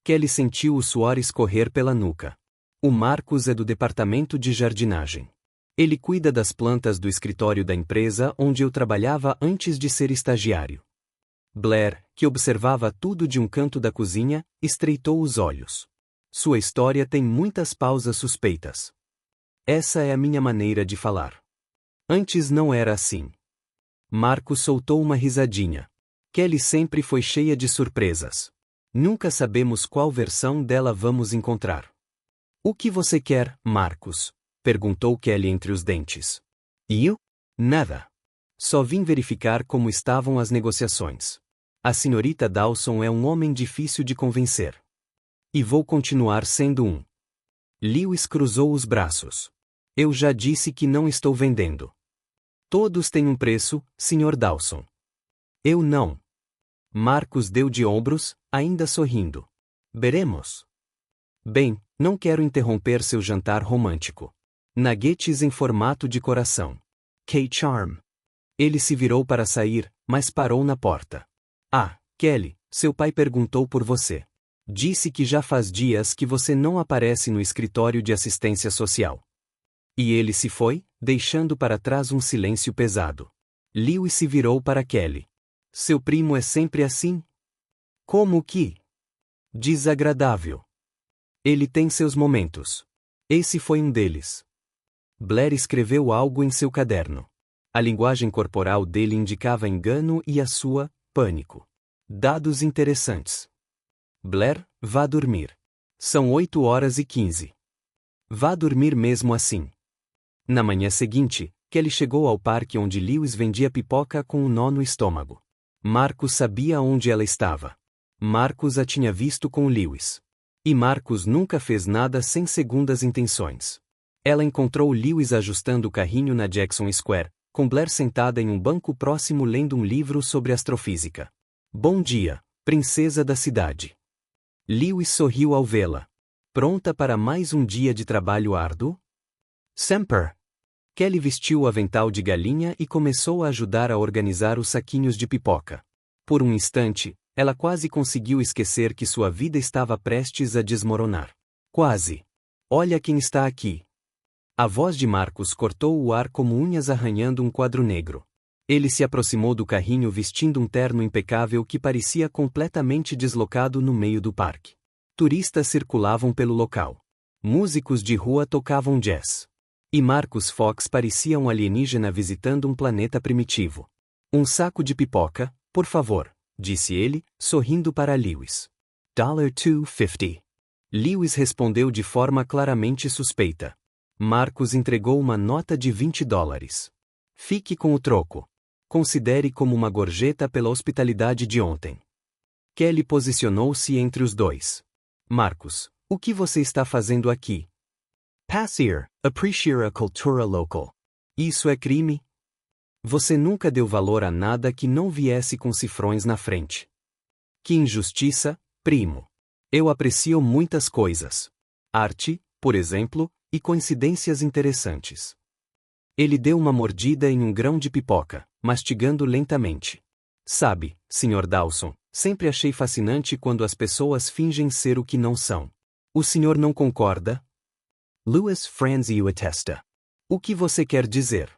Kelly sentiu o suor escorrer pela nuca. O Marcus é do departamento de jardinagem. Ele cuida das plantas do escritório da empresa onde eu trabalhava antes de ser estagiário. Blair, que observava tudo de um canto da cozinha, estreitou os olhos. Sua história tem muitas pausas suspeitas. Essa é a minha maneira de falar. Antes não era assim. Marcus soltou uma risadinha. Kelly sempre foi cheia de surpresas. Nunca sabemos qual versão dela vamos encontrar. O que você quer, Marcus? Perguntou Kelly entre os dentes. E eu? Nada. Só vim verificar como estavam as negociações. A senhorita Dawson é um homem difícil de convencer. E vou continuar sendo um. Lewis cruzou os braços. Eu já disse que não estou vendendo. Todos têm um preço, Sr. Dawson. Eu não. Marcus deu de ombros, ainda sorrindo. Veremos. Bem, não quero interromper seu jantar romântico. Nuggets em formato de coração. K-Charm. Ele se virou para sair, mas parou na porta. Ah, Kelly, seu pai perguntou por você. Disse que já faz dias que você não aparece no escritório de assistência social. E ele se foi, deixando para trás um silêncio pesado. Lewis se virou para Kelly. Seu primo é sempre assim? Como que? Desagradável. Ele tem seus momentos. Esse foi um deles. Blair escreveu algo em seu caderno. A linguagem corporal dele indicava engano e a sua, pânico. Dados interessantes. Blair, vá dormir. São 8h15. Vá dormir mesmo assim. Na manhã seguinte, Kelly chegou ao parque onde Lewis vendia pipoca com um nó no estômago. Marcus sabia onde ela estava. Marcus a tinha visto com Lewis. E Marcus nunca fez nada sem segundas intenções. Ela encontrou Lewis ajustando o carrinho na Jackson Square, com Blair sentada em um banco próximo lendo um livro sobre astrofísica. Bom dia, princesa da cidade. Lewis sorriu ao vê-la. Pronta para mais um dia de trabalho árduo? Semper. Kelly vestiu o avental de galinha e começou a ajudar a organizar os saquinhos de pipoca. Por um instante, ela quase conseguiu esquecer que sua vida estava prestes a desmoronar. Quase. Olha quem está aqui. A voz de Marcus cortou o ar como unhas arranhando um quadro negro. Ele se aproximou do carrinho vestindo um terno impecável que parecia completamente deslocado no meio do parque. Turistas circulavam pelo local. Músicos de rua tocavam jazz. E Marcus Fox parecia um alienígena visitando um planeta primitivo. Um saco de pipoca, por favor, disse ele, sorrindo para Lewis. $2.50. Lewis respondeu de forma claramente suspeita. Marcus entregou uma nota de $20. Fique com o troco. Considere como uma gorjeta pela hospitalidade de ontem. Kelly posicionou-se entre os dois. Marcus, o que você está fazendo aqui? Passear, apreciar a cultura local. Isso é crime? Você nunca deu valor a nada que não viesse com cifrões na frente. Que injustiça, primo. Eu aprecio muitas coisas. Arte, por exemplo, e coincidências interessantes. Ele deu uma mordida em um grão de pipoca, mastigando lentamente. Sabe, Sr. Dawson, sempre achei fascinante quando as pessoas fingem ser o que não são. O senhor não concorda? Lewis franziu a testa. O que você quer dizer?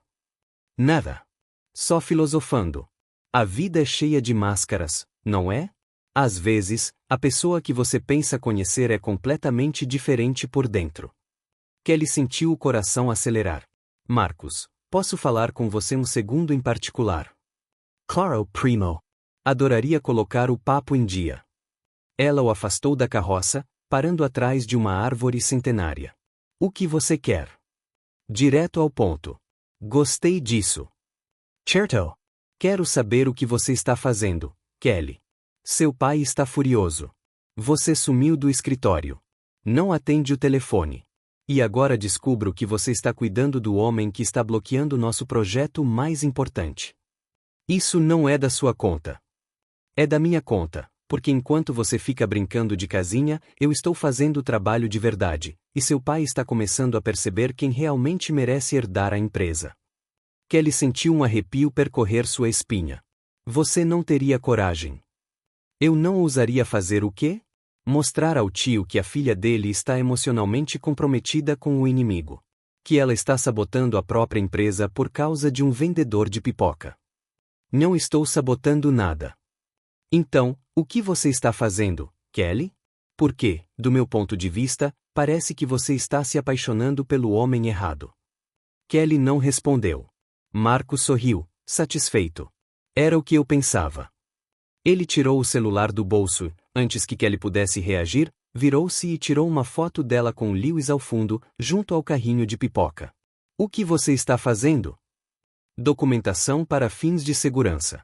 Nada. Só filosofando. A vida é cheia de máscaras, não é? Às vezes, a pessoa que você pensa conhecer é completamente diferente por dentro. Kelly sentiu o coração acelerar. Marcus, posso falar com você um segundo em particular? Claro, primo. Adoraria colocar o papo em dia. Ela o afastou da carroça, parando atrás de uma árvore centenária. O que você quer? Direto ao ponto. Gostei disso. Certo. Quero saber o que você está fazendo, Kelly. Seu pai está furioso. Você sumiu do escritório. Não atende o telefone. E agora descubro que você está cuidando do homem que está bloqueando nosso projeto mais importante. Isso não é da sua conta. É da minha conta, porque enquanto você fica brincando de casinha, eu estou fazendo o trabalho de verdade, e seu pai está começando a perceber quem realmente merece herdar a empresa. Kelly sentiu um arrepio percorrer sua espinha. Você não teria coragem. Eu não ousaria fazer o quê? Mostrar ao tio que a filha dele está emocionalmente comprometida com o inimigo. Que ela está sabotando a própria empresa por causa de um vendedor de pipoca. Não estou sabotando nada. Então, o que você está fazendo, Kelly? Porque, do meu ponto de vista, parece que você está se apaixonando pelo homem errado. Kelly não respondeu. Marcus sorriu, satisfeito. Era o que eu pensava. Ele tirou o celular do bolso, antes que Kelly pudesse reagir, virou-se e tirou uma foto dela com Lewis ao fundo, junto ao carrinho de pipoca. O que você está fazendo? Documentação para fins de segurança.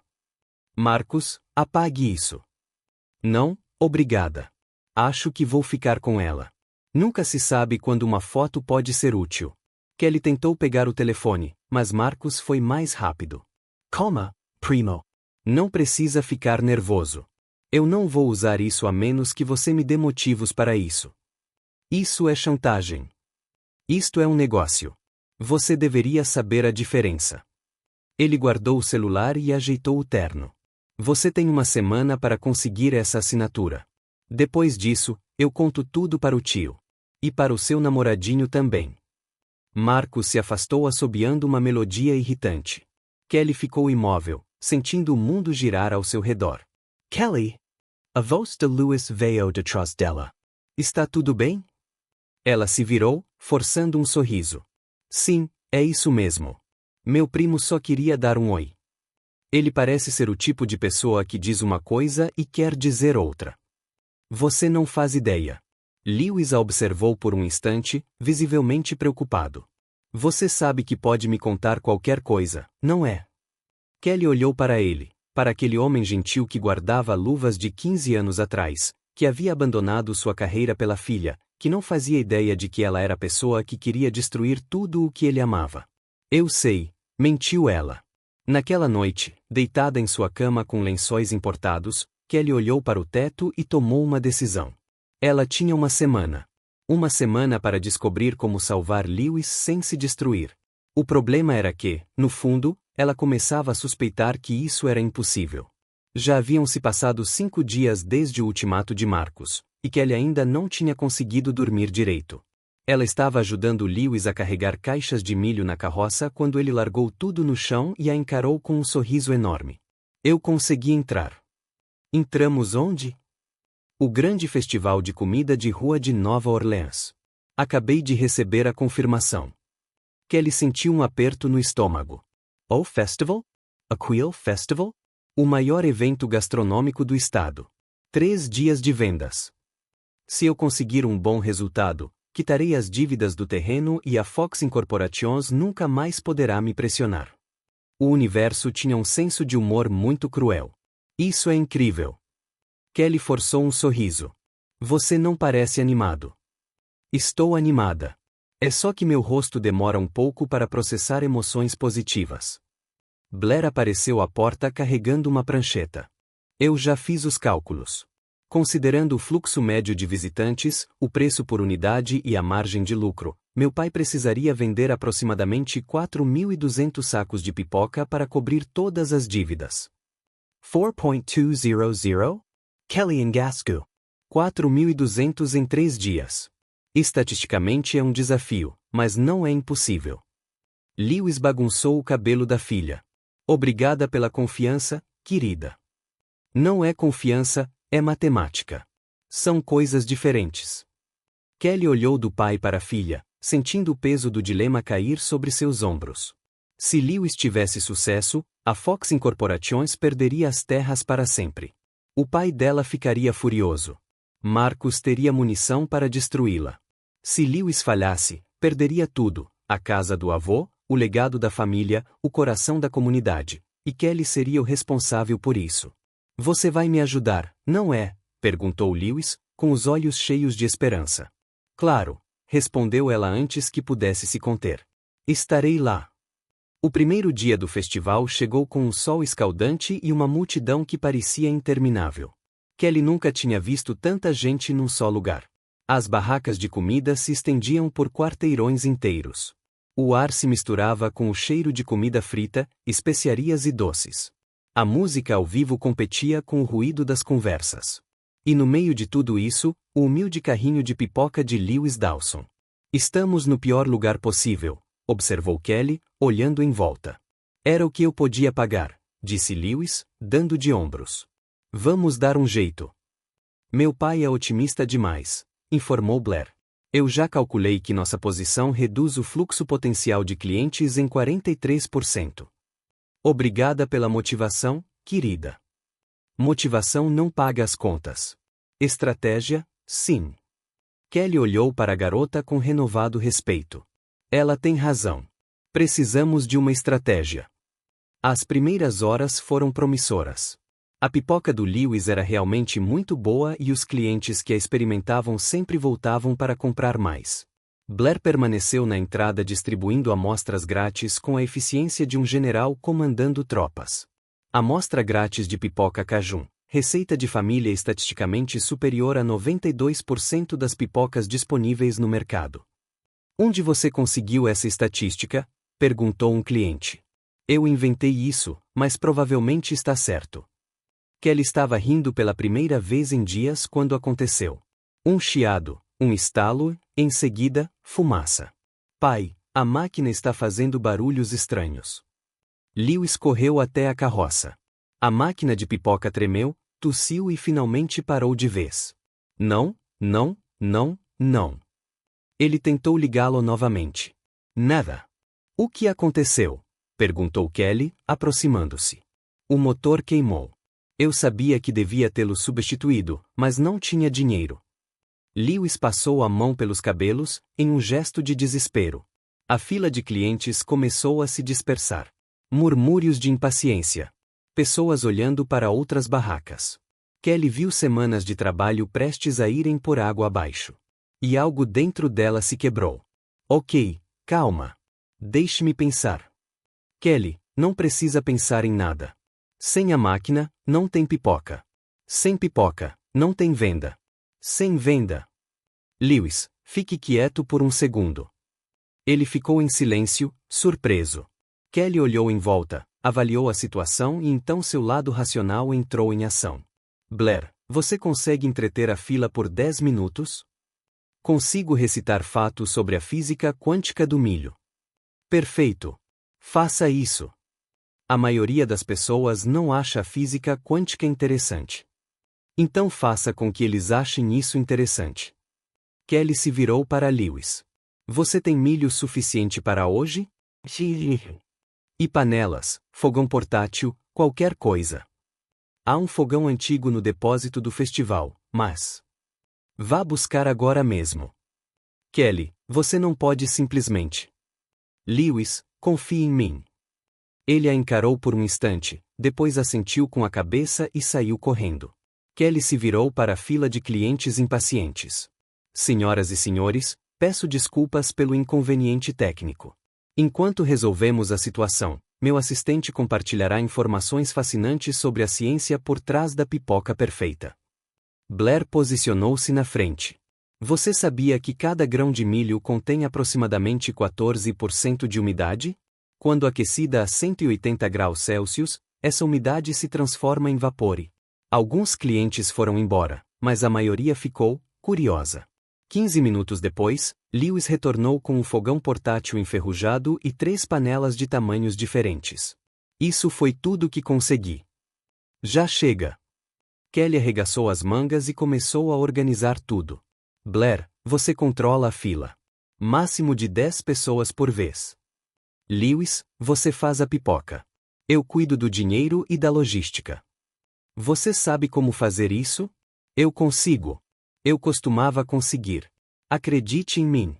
Marcus, Apague isso. Não, obrigada. Acho que vou ficar com ela. Nunca se sabe quando uma foto pode ser útil. Kelly tentou pegar o telefone, mas Marcus foi mais rápido. Calma, primo. Não precisa ficar nervoso. Eu não vou usar isso a menos que você me dê motivos para isso. Isso é chantagem. Isto é um negócio. Você deveria saber a diferença. Ele guardou o celular e ajeitou o terno. Você tem uma semana para conseguir essa assinatura. Depois disso, eu conto tudo para o tio. E para o seu namoradinho também. Marcus se afastou assobiando uma melodia irritante. Kelly ficou imóvel, sentindo o mundo girar ao seu redor. Kelly! A voz de Lewis veio detrás dela. Está tudo bem? Ela se virou, forçando um sorriso. Sim, é isso mesmo. Meu primo só queria dar um oi. Ele parece ser o tipo de pessoa que diz uma coisa e quer dizer outra. Você não faz ideia. Lewis a observou por um instante, visivelmente preocupado. Você sabe que pode me contar qualquer coisa, não é? Kelly olhou para ele, para aquele homem gentil que guardava luvas de 15 anos atrás, que havia abandonado sua carreira pela filha, que não fazia ideia de que ela era a pessoa que queria destruir tudo o que ele amava. Eu sei, mentiu ela. Naquela noite, deitada em sua cama com lençóis importados, Kelly olhou para o teto e tomou uma decisão. Ela tinha uma semana. Uma semana para descobrir como salvar Lewis sem se destruir. O problema era que, no fundo, ela começava a suspeitar que isso era impossível. Já haviam se passado 5 dias desde o ultimato de Marcus, e Kelly ainda não tinha conseguido dormir direito. Ela estava ajudando Lewis a carregar caixas de milho na carroça quando ele largou tudo no chão e a encarou com um sorriso enorme. Eu consegui entrar. Entramos onde? O grande festival de comida de rua de Nova Orleans. Acabei de receber a confirmação. Kelly sentiu um aperto no estômago. O Festival? A Quill Festival? O maior evento gastronômico do estado. 3 dias de vendas. Se eu conseguir um bom resultado, quitarei as dívidas do terreno e a Fox Incorporations nunca mais poderá me pressionar. O universo tinha um senso de humor muito cruel. Isso é incrível. Kelly forçou um sorriso. Você não parece animado. Estou animada. É só que meu rosto demora um pouco para processar emoções positivas. Blair apareceu à porta carregando uma prancheta. Eu já fiz os cálculos. Considerando o fluxo médio de visitantes, o preço por unidade e a margem de lucro, meu pai precisaria vender aproximadamente 4.200 sacos de pipoca para cobrir todas as dívidas. 4.200? Kelly engasgou. 4.200 em 3 dias. Estatisticamente é um desafio, mas não é impossível. Lewis bagunçou o cabelo da filha. Obrigada pela confiança, querida. Não é confiança, é matemática. São coisas diferentes. Kelly olhou do pai para a filha, sentindo o peso do dilema cair sobre seus ombros. Se Lewis tivesse sucesso, a Fox Incorporations perderia as terras para sempre. O pai dela ficaria furioso. Marcus teria munição para destruí-la. Se Lewis falhasse, perderia tudo: a casa do avô, o legado da família, o coração da comunidade. E Kelly seria o responsável por isso. Você vai me ajudar, não é? Perguntou Lewis, com os olhos cheios de esperança. Claro, respondeu ela antes que pudesse se conter. Estarei lá. O primeiro dia do festival chegou com um sol escaldante e uma multidão que parecia interminável. Kelly nunca tinha visto tanta gente num só lugar. As barracas de comida se estendiam por quarteirões inteiros. O ar se misturava com o cheiro de comida frita, especiarias e doces. A música ao vivo competia com o ruído das conversas. E no meio de tudo isso, o humilde carrinho de pipoca de Lewis Dawson. Estamos no pior lugar possível, observou Kelly, olhando em volta. Era o que eu podia pagar, disse Lewis, dando de ombros. Vamos dar um jeito. Meu pai é otimista demais, informou Blair. Eu já calculei que nossa posição reduz o fluxo potencial de clientes em 43%. Obrigada pela motivação, querida. Motivação não paga as contas. Estratégia, sim. Kelly olhou para a garota com renovado respeito. Ela tem razão. Precisamos de uma estratégia. As primeiras horas foram promissoras. A pipoca do Lewis era realmente muito boa e os clientes que a experimentavam sempre voltavam para comprar mais. Blair permaneceu na entrada distribuindo amostras grátis com a eficiência de um general comandando tropas. Amostra grátis de pipoca cajun. Receita de família estatisticamente superior a 92% das pipocas disponíveis no mercado. Onde você conseguiu essa estatística? Perguntou um cliente. Eu inventei isso, mas provavelmente está certo. Kelly estava rindo pela primeira vez em dias quando aconteceu. Um chiado, um estalo, em seguida, fumaça. Pai, a máquina está fazendo barulhos estranhos. Lewis correu até a carroça. A máquina de pipoca tremeu, tossiu e finalmente parou de vez. Não, não, não, não. Ele tentou ligá-lo novamente. Nada. O que aconteceu? Perguntou Kelly, aproximando-se. O motor queimou. Eu sabia que devia tê-lo substituído, mas não tinha dinheiro. Lewis passou a mão pelos cabelos, em um gesto de desespero. A fila de clientes começou a se dispersar. Murmúrios de impaciência. Pessoas olhando para outras barracas. Kelly viu semanas de trabalho prestes a irem por água abaixo. E algo dentro dela se quebrou. Ok, calma. Deixe-me pensar. Kelly, não precisa pensar em nada. Sem a máquina, não tem pipoca. Sem pipoca, não tem venda. Sem venda. Lewis, fique quieto por um segundo. Ele ficou em silêncio, surpreso. Kelly olhou em volta, avaliou a situação e então seu lado racional entrou em ação. Blair, você consegue entreter a fila por 10 minutos? Consigo recitar fatos sobre a física quântica do milho. Perfeito. Faça isso. A maioria das pessoas não acha a física quântica interessante. Então faça com que eles achem isso interessante. Kelly se virou para Lewis. Você tem milho suficiente para hoje? Sim. E panelas, fogão portátil, qualquer coisa. Há um fogão antigo no depósito do festival, mas... Vá buscar agora mesmo. Kelly, você não pode simplesmente... Lewis, confie em mim. Ele a encarou por um instante, depois assentiu com a cabeça e saiu correndo. Kelly se virou para a fila de clientes impacientes. Senhoras e senhores, peço desculpas pelo inconveniente técnico. Enquanto resolvemos a situação, meu assistente compartilhará informações fascinantes sobre a ciência por trás da pipoca perfeita. Blair posicionou-se na frente. Você sabia que cada grão de milho contém aproximadamente 14% de umidade? Quando aquecida a 180 graus Celsius, essa umidade se transforma em vapor. Alguns clientes foram embora, mas a maioria ficou, curiosa. 15 minutos depois, Lewis retornou com um fogão portátil enferrujado e 3 panelas de tamanhos diferentes. Isso foi tudo que consegui. Já chega. Kelly arregaçou as mangas e começou a organizar tudo. Blair, você controla a fila. Máximo de 10 pessoas por vez. Lewis, você faz a pipoca. Eu cuido do dinheiro e da logística. Você sabe como fazer isso? Eu consigo. Eu costumava conseguir. Acredite em mim.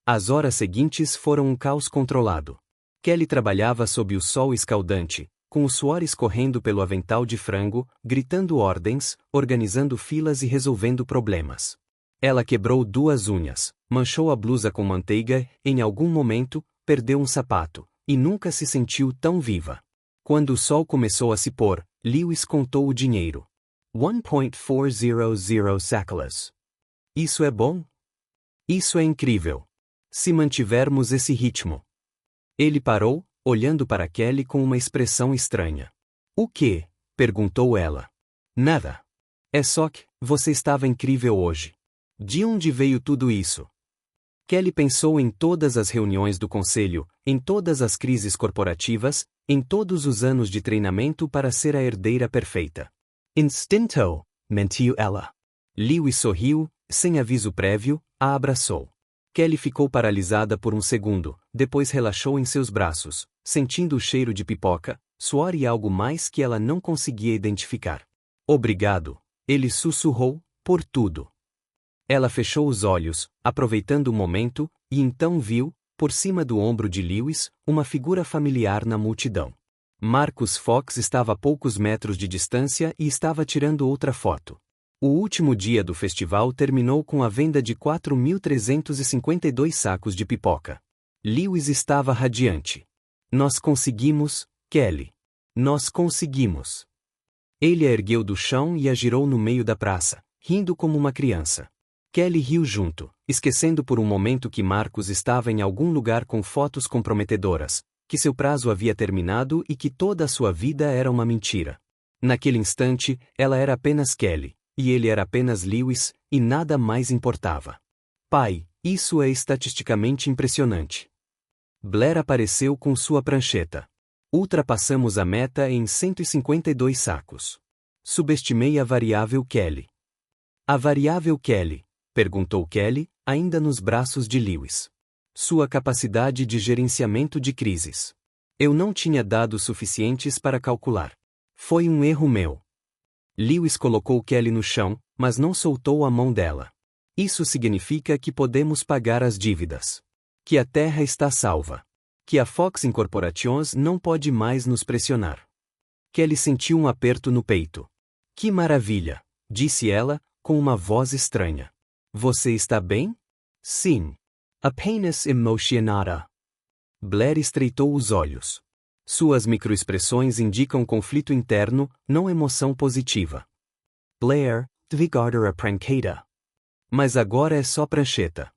As horas seguintes foram um caos controlado. Kelly trabalhava sob o sol escaldante, com o suor escorrendo pelo avental de frango, gritando ordens, organizando filas e resolvendo problemas. Ela quebrou 2 unhas, manchou a blusa com manteiga, em algum momento, perdeu um sapato, e nunca se sentiu tão viva. Quando o sol começou a se pôr, Lewis contou o dinheiro. 1.400 shekels. Isso é bom? Isso é incrível. Se mantivermos esse ritmo. Ele parou, olhando para Kelly com uma expressão estranha. O quê? Perguntou ela. Nada. É só que, você estava incrível hoje. De onde veio tudo isso? Kelly pensou em todas as reuniões do conselho, em todas as crises corporativas, em todos os anos de treinamento para ser a herdeira perfeita. Instinto, mentiu ela. Lewis sorriu, sem aviso prévio, a abraçou. Kelly ficou paralisada por um segundo, depois relaxou em seus braços, sentindo o cheiro de pipoca, suor e algo mais que ela não conseguia identificar. Obrigado, ele sussurrou, por tudo. Ela fechou os olhos, aproveitando o momento, e então viu, por cima do ombro de Lewis, uma figura familiar na multidão. Marcus Fox estava a poucos metros de distância e estava tirando outra foto. O último dia do festival terminou com a venda de 4.352 sacos de pipoca. Lewis estava radiante. Nós conseguimos, Kelly. Nós conseguimos. Ele a ergueu do chão e a girou no meio da praça, rindo como uma criança. Kelly riu junto, esquecendo por um momento que Marcus estava em algum lugar com fotos comprometedoras, que seu prazo havia terminado e que toda a sua vida era uma mentira. Naquele instante, ela era apenas Kelly, e ele era apenas Lewis, e nada mais importava. Pai, isso é estatisticamente impressionante. Blair apareceu com sua prancheta. Ultrapassamos a meta em 152 sacos. Subestimei a variável Kelly. A variável Kelly? Perguntou Kelly, ainda nos braços de Lewis. Sua capacidade de gerenciamento de crises. Eu não tinha dados suficientes para calcular. Foi um erro meu. Lewis colocou Kelly no chão, mas não soltou a mão dela. Isso significa que podemos pagar as dívidas. Que a terra está salva. Que a Fox Incorporations não pode mais nos pressionar. Kelly sentiu um aperto no peito. Que maravilha, disse ela, com uma voz estranha. Você está bem? Sim. Apenas emocionada. Blair estreitou os olhos. Suas microexpressões indicam conflito interno, não emoção positiva. Blair, desligar a prancheta. Mas agora é só prancheta.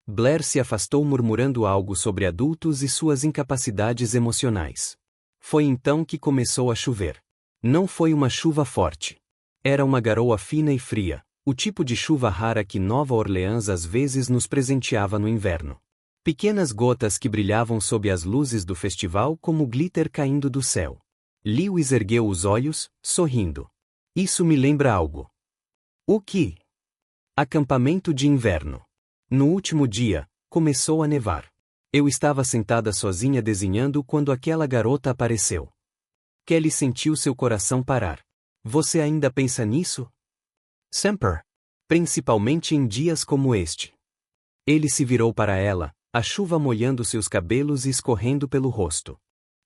Blair se afastou murmurando algo sobre adultos e suas incapacidades emocionais. Foi então que começou a chover. Não foi uma chuva forte. Era uma garoa fina e fria, o tipo de chuva rara que Nova Orleans às vezes nos presenteava no inverno. Pequenas gotas que brilhavam sob as luzes do festival como glitter caindo do céu. Lewis ergueu os olhos, sorrindo. Isso me lembra algo. O que? Acampamento de inverno. No último dia, começou a nevar. Eu estava sentada sozinha desenhando quando aquela garota apareceu. Kelly sentiu seu coração parar. Você ainda pensa nisso? Sempre. Principalmente em dias como este. Ele se virou para ela, a chuva molhando seus cabelos e escorrendo pelo rosto.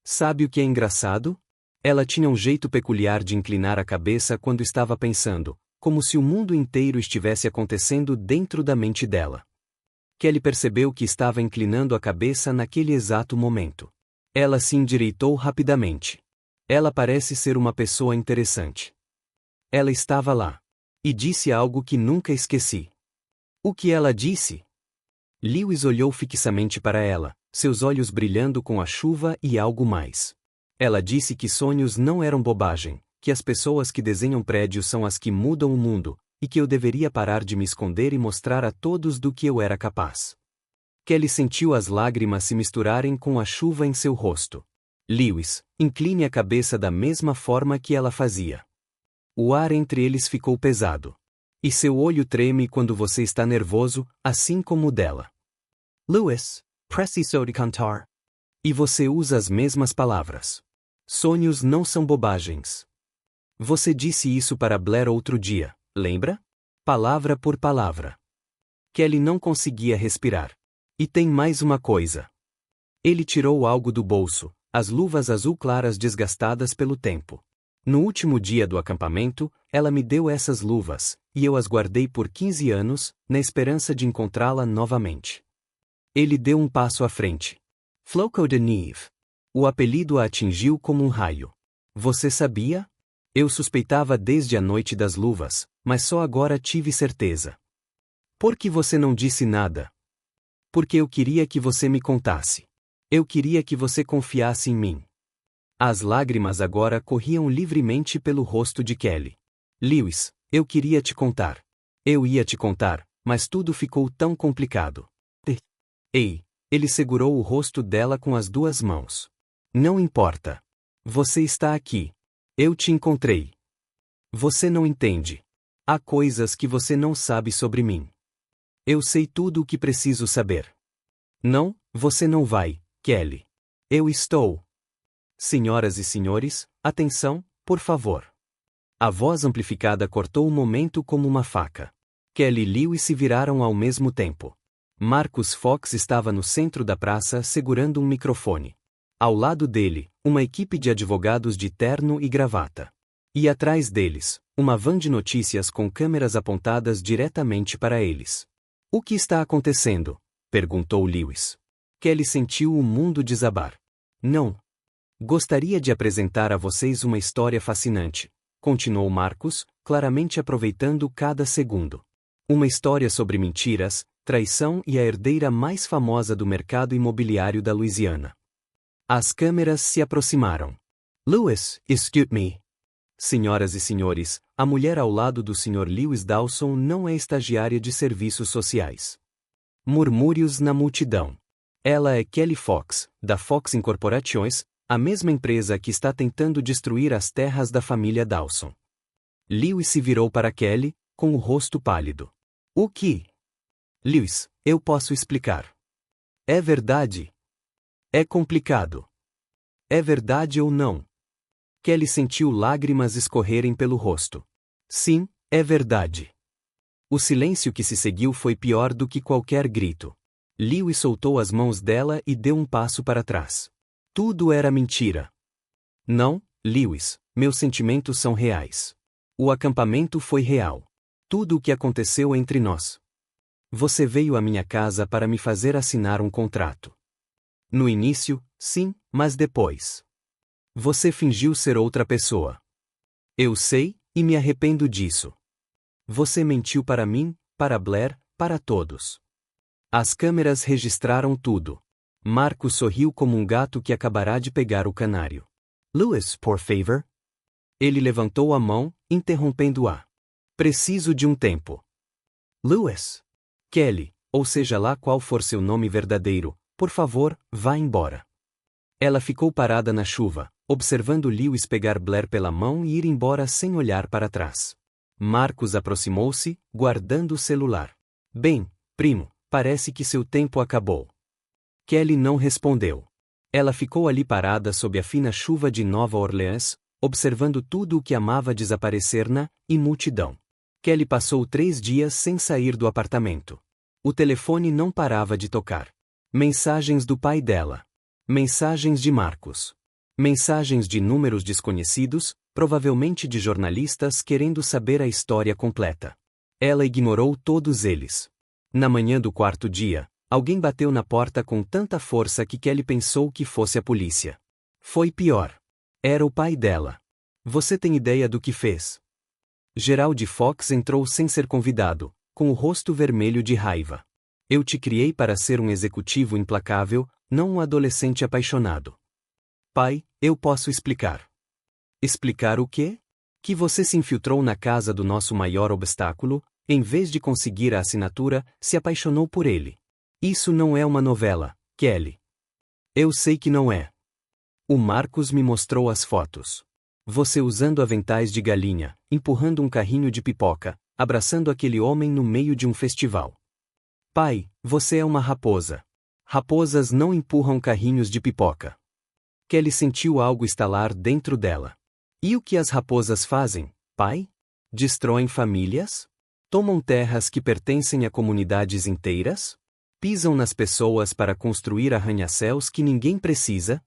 Sabe o que é engraçado? Ela tinha um jeito peculiar de inclinar a cabeça quando estava pensando, como se o mundo inteiro estivesse acontecendo dentro da mente dela. Kelly percebeu que estava inclinando a cabeça naquele exato momento. Ela se endireitou rapidamente. Ela parece ser uma pessoa interessante. Ela estava lá. E disse algo que nunca esqueci. O que ela disse? Lewis olhou fixamente para ela, seus olhos brilhando com a chuva e algo mais. Ela disse que sonhos não eram bobagem, que as pessoas que desenham prédios são as que mudam o mundo, e que eu deveria parar de me esconder e mostrar a todos do que eu era capaz. Kelly sentiu as lágrimas se misturarem com a chuva em seu rosto. Lewis, incline a cabeça da mesma forma que ela fazia. O ar entre eles ficou pesado. E seu olho treme quando você está nervoso, assim como o dela. Lewis, preciso de cantar. E você usa as mesmas palavras. Sonhos não são bobagens. Você disse isso para Blair outro dia, lembra? Palavra por palavra. Kelly não conseguia respirar. E tem mais uma coisa. Ele tirou algo do bolso, as luvas azul claras desgastadas pelo tempo. No último dia do acampamento, ela me deu essas luvas, e eu as guardei por 15 anos, na esperança de encontrá-la novamente. Ele deu um passo à frente. Floco de Neve. O apelido a atingiu como um raio. Você sabia? Eu suspeitava desde a noite das luvas, mas só agora tive certeza. Por que você não disse nada? Porque eu queria que você me contasse. Eu queria que você confiasse em mim. As lágrimas agora corriam livremente pelo rosto de Kelly. Lewis, eu queria te contar. Eu ia te contar, mas tudo ficou tão complicado. Ei, ele segurou o rosto dela com as duas mãos. Não importa. Você está aqui. Eu te encontrei. Você não entende. Há coisas que você não sabe sobre mim. Eu sei tudo o que preciso saber. Não, você não vai, Kelly. Eu estou. Senhoras e senhores, atenção, por favor. A voz amplificada cortou o momento como uma faca. Kelly e Lewis se viraram ao mesmo tempo. Marcus Fox estava no centro da praça segurando um microfone. Ao lado dele, uma equipe de advogados de terno e gravata. E atrás deles, uma van de notícias com câmeras apontadas diretamente para eles. O que está acontecendo? Perguntou Lewis. Kelly sentiu o mundo desabar. Não. Gostaria de apresentar a vocês uma história fascinante, continuou Marcus, claramente aproveitando cada segundo. Uma história sobre mentiras, traição e a herdeira mais famosa do mercado imobiliário da Louisiana. As câmeras se aproximaram. Lewis, excuse me. Senhoras e senhores, a mulher ao lado do Sr. Lewis Dawson não é estagiária de serviços sociais. Murmúrios na multidão. Ela é Kelly Fox, da Fox Incorporations, a mesma empresa que está tentando destruir as terras da família Dawson. Lewis se virou para Kelly, com o rosto pálido. O que? Lewis, eu posso explicar. É verdade. É complicado. É verdade ou não? Kelly sentiu lágrimas escorrerem pelo rosto. Sim, é verdade. O silêncio que se seguiu foi pior do que qualquer grito. Lewis soltou as mãos dela e deu um passo para trás. Tudo era mentira. Não, Lewis, meus sentimentos são reais. O acampamento foi real. Tudo o que aconteceu entre nós. Você veio à minha casa para me fazer assinar um contrato. No início, sim, mas depois. Você fingiu ser outra pessoa. Eu sei, e me arrependo disso. Você mentiu para mim, para Blair, para todos. As câmeras registraram tudo. Marcus sorriu como um gato que acabará de pegar o canário. Lewis, por favor. Ele levantou a mão, interrompendo-a. Preciso de um tempo. Lewis. Kelly, ou seja lá qual for seu nome verdadeiro, por favor, vá embora. Ela ficou parada na chuva, observando Lewis pegar Blair pela mão e ir embora sem olhar para trás. Marcus aproximou-se, guardando o celular. Bem, primo, parece que seu tempo acabou. Kelly não respondeu. Ela ficou ali parada sob a fina chuva de Nova Orleans, observando tudo o que amava desaparecer na multidão. Kelly passou 3 dias sem sair do apartamento. O telefone não parava de tocar. Mensagens do pai dela. Mensagens de Marcus. Mensagens de números desconhecidos, provavelmente de jornalistas querendo saber a história completa. Ela ignorou todos eles. Na manhã do 4º dia, alguém bateu na porta com tanta força que Kelly pensou que fosse a polícia. Foi pior. Era o pai dela. Você tem ideia do que fez? Gerald Fox entrou sem ser convidado, com o rosto vermelho de raiva. Eu te criei para ser um executivo implacável, não um adolescente apaixonado. Pai, eu posso explicar. Explicar o quê? Que você se infiltrou na casa do nosso maior obstáculo, em vez de conseguir a assinatura, se apaixonou por ele. Isso não é uma novela, Kelly. Eu sei que não é. O Marcus me mostrou as fotos. Você usando aventais de galinha, empurrando um carrinho de pipoca, abraçando aquele homem no meio de um festival. Pai, você é uma raposa. Raposas não empurram carrinhos de pipoca. Kelly sentiu algo estalar dentro dela. E o que as raposas fazem, pai? Destroem famílias? Tomam terras que pertencem a comunidades inteiras? Pisam nas pessoas para construir arranha-céus que ninguém precisa?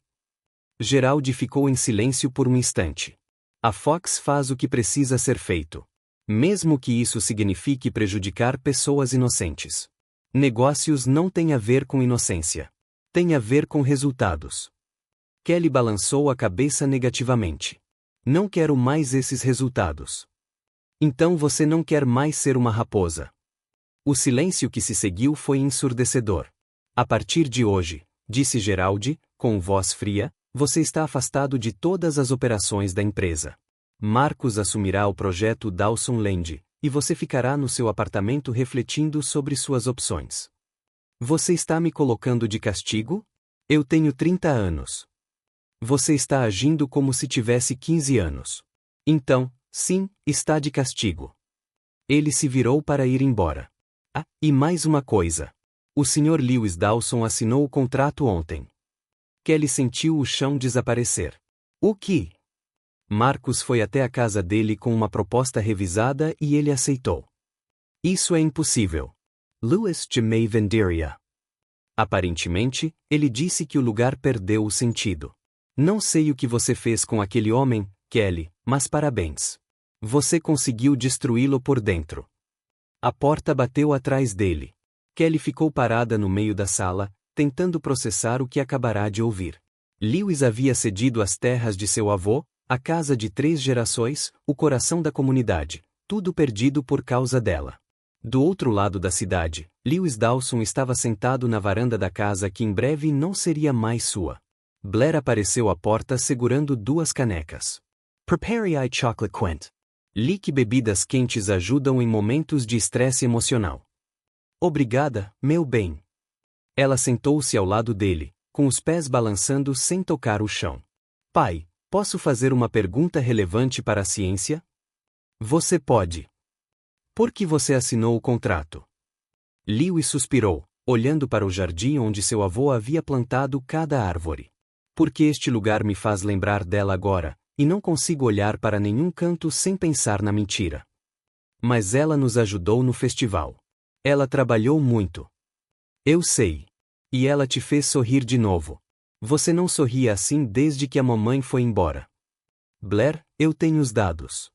Gerald ficou em silêncio por um instante. A Fox faz o que precisa ser feito. Mesmo que isso signifique prejudicar pessoas inocentes. Negócios não têm a ver com inocência. Tem a ver com resultados. Kelly balançou a cabeça negativamente. Não quero mais esses resultados. Então você não quer mais ser uma raposa. O silêncio que se seguiu foi ensurdecedor. A partir de hoje, disse Gerald, com voz fria, você está afastado de todas as operações da empresa. Marcus assumirá o projeto Dawson Land, e você ficará no seu apartamento refletindo sobre suas opções. Você está me colocando de castigo? Eu tenho 30 anos. Você está agindo como se tivesse 15 anos. Então, sim, está de castigo. Ele se virou para ir embora. Ah, e mais uma coisa. O Sr. Lewis Dawson assinou o contrato ontem. Kelly sentiu o chão desaparecer. O que? Marcus foi até a casa dele com uma proposta revisada e ele aceitou. Isso é impossível. Lewis jamais venderia. Aparentemente, ele disse que o lugar perdeu o sentido. Não sei o que você fez com aquele homem, Kelly, mas parabéns. Você conseguiu destruí-lo por dentro. A porta bateu atrás dele. Kelly ficou parada no meio da sala, tentando processar o que acabará de ouvir. Lewis havia cedido as terras de seu avô, a casa de 3 gerações, o coração da comunidade, tudo perdido por causa dela. Do outro lado da cidade, Lewis Dawson estava sentado na varanda da casa que em breve não seria mais sua. Blair apareceu à porta segurando 2 canecas. Prepare a chocolate quent. Li que bebidas quentes ajudam em momentos de estresse emocional. Obrigada, meu bem. Ela sentou-se ao lado dele, com os pés balançando sem tocar o chão. Pai, posso fazer uma pergunta relevante para a ciência? Você pode. Por que você assinou o contrato? Lewis suspirou, olhando para o jardim onde seu avô havia plantado cada árvore. Porque este lugar me faz lembrar dela agora, e não consigo olhar para nenhum canto sem pensar na mentira. Mas ela nos ajudou no festival. Ela trabalhou muito. Eu sei. E ela te fez sorrir de novo. Você não sorria assim desde que a mamãe foi embora. Blair, eu tenho os dados.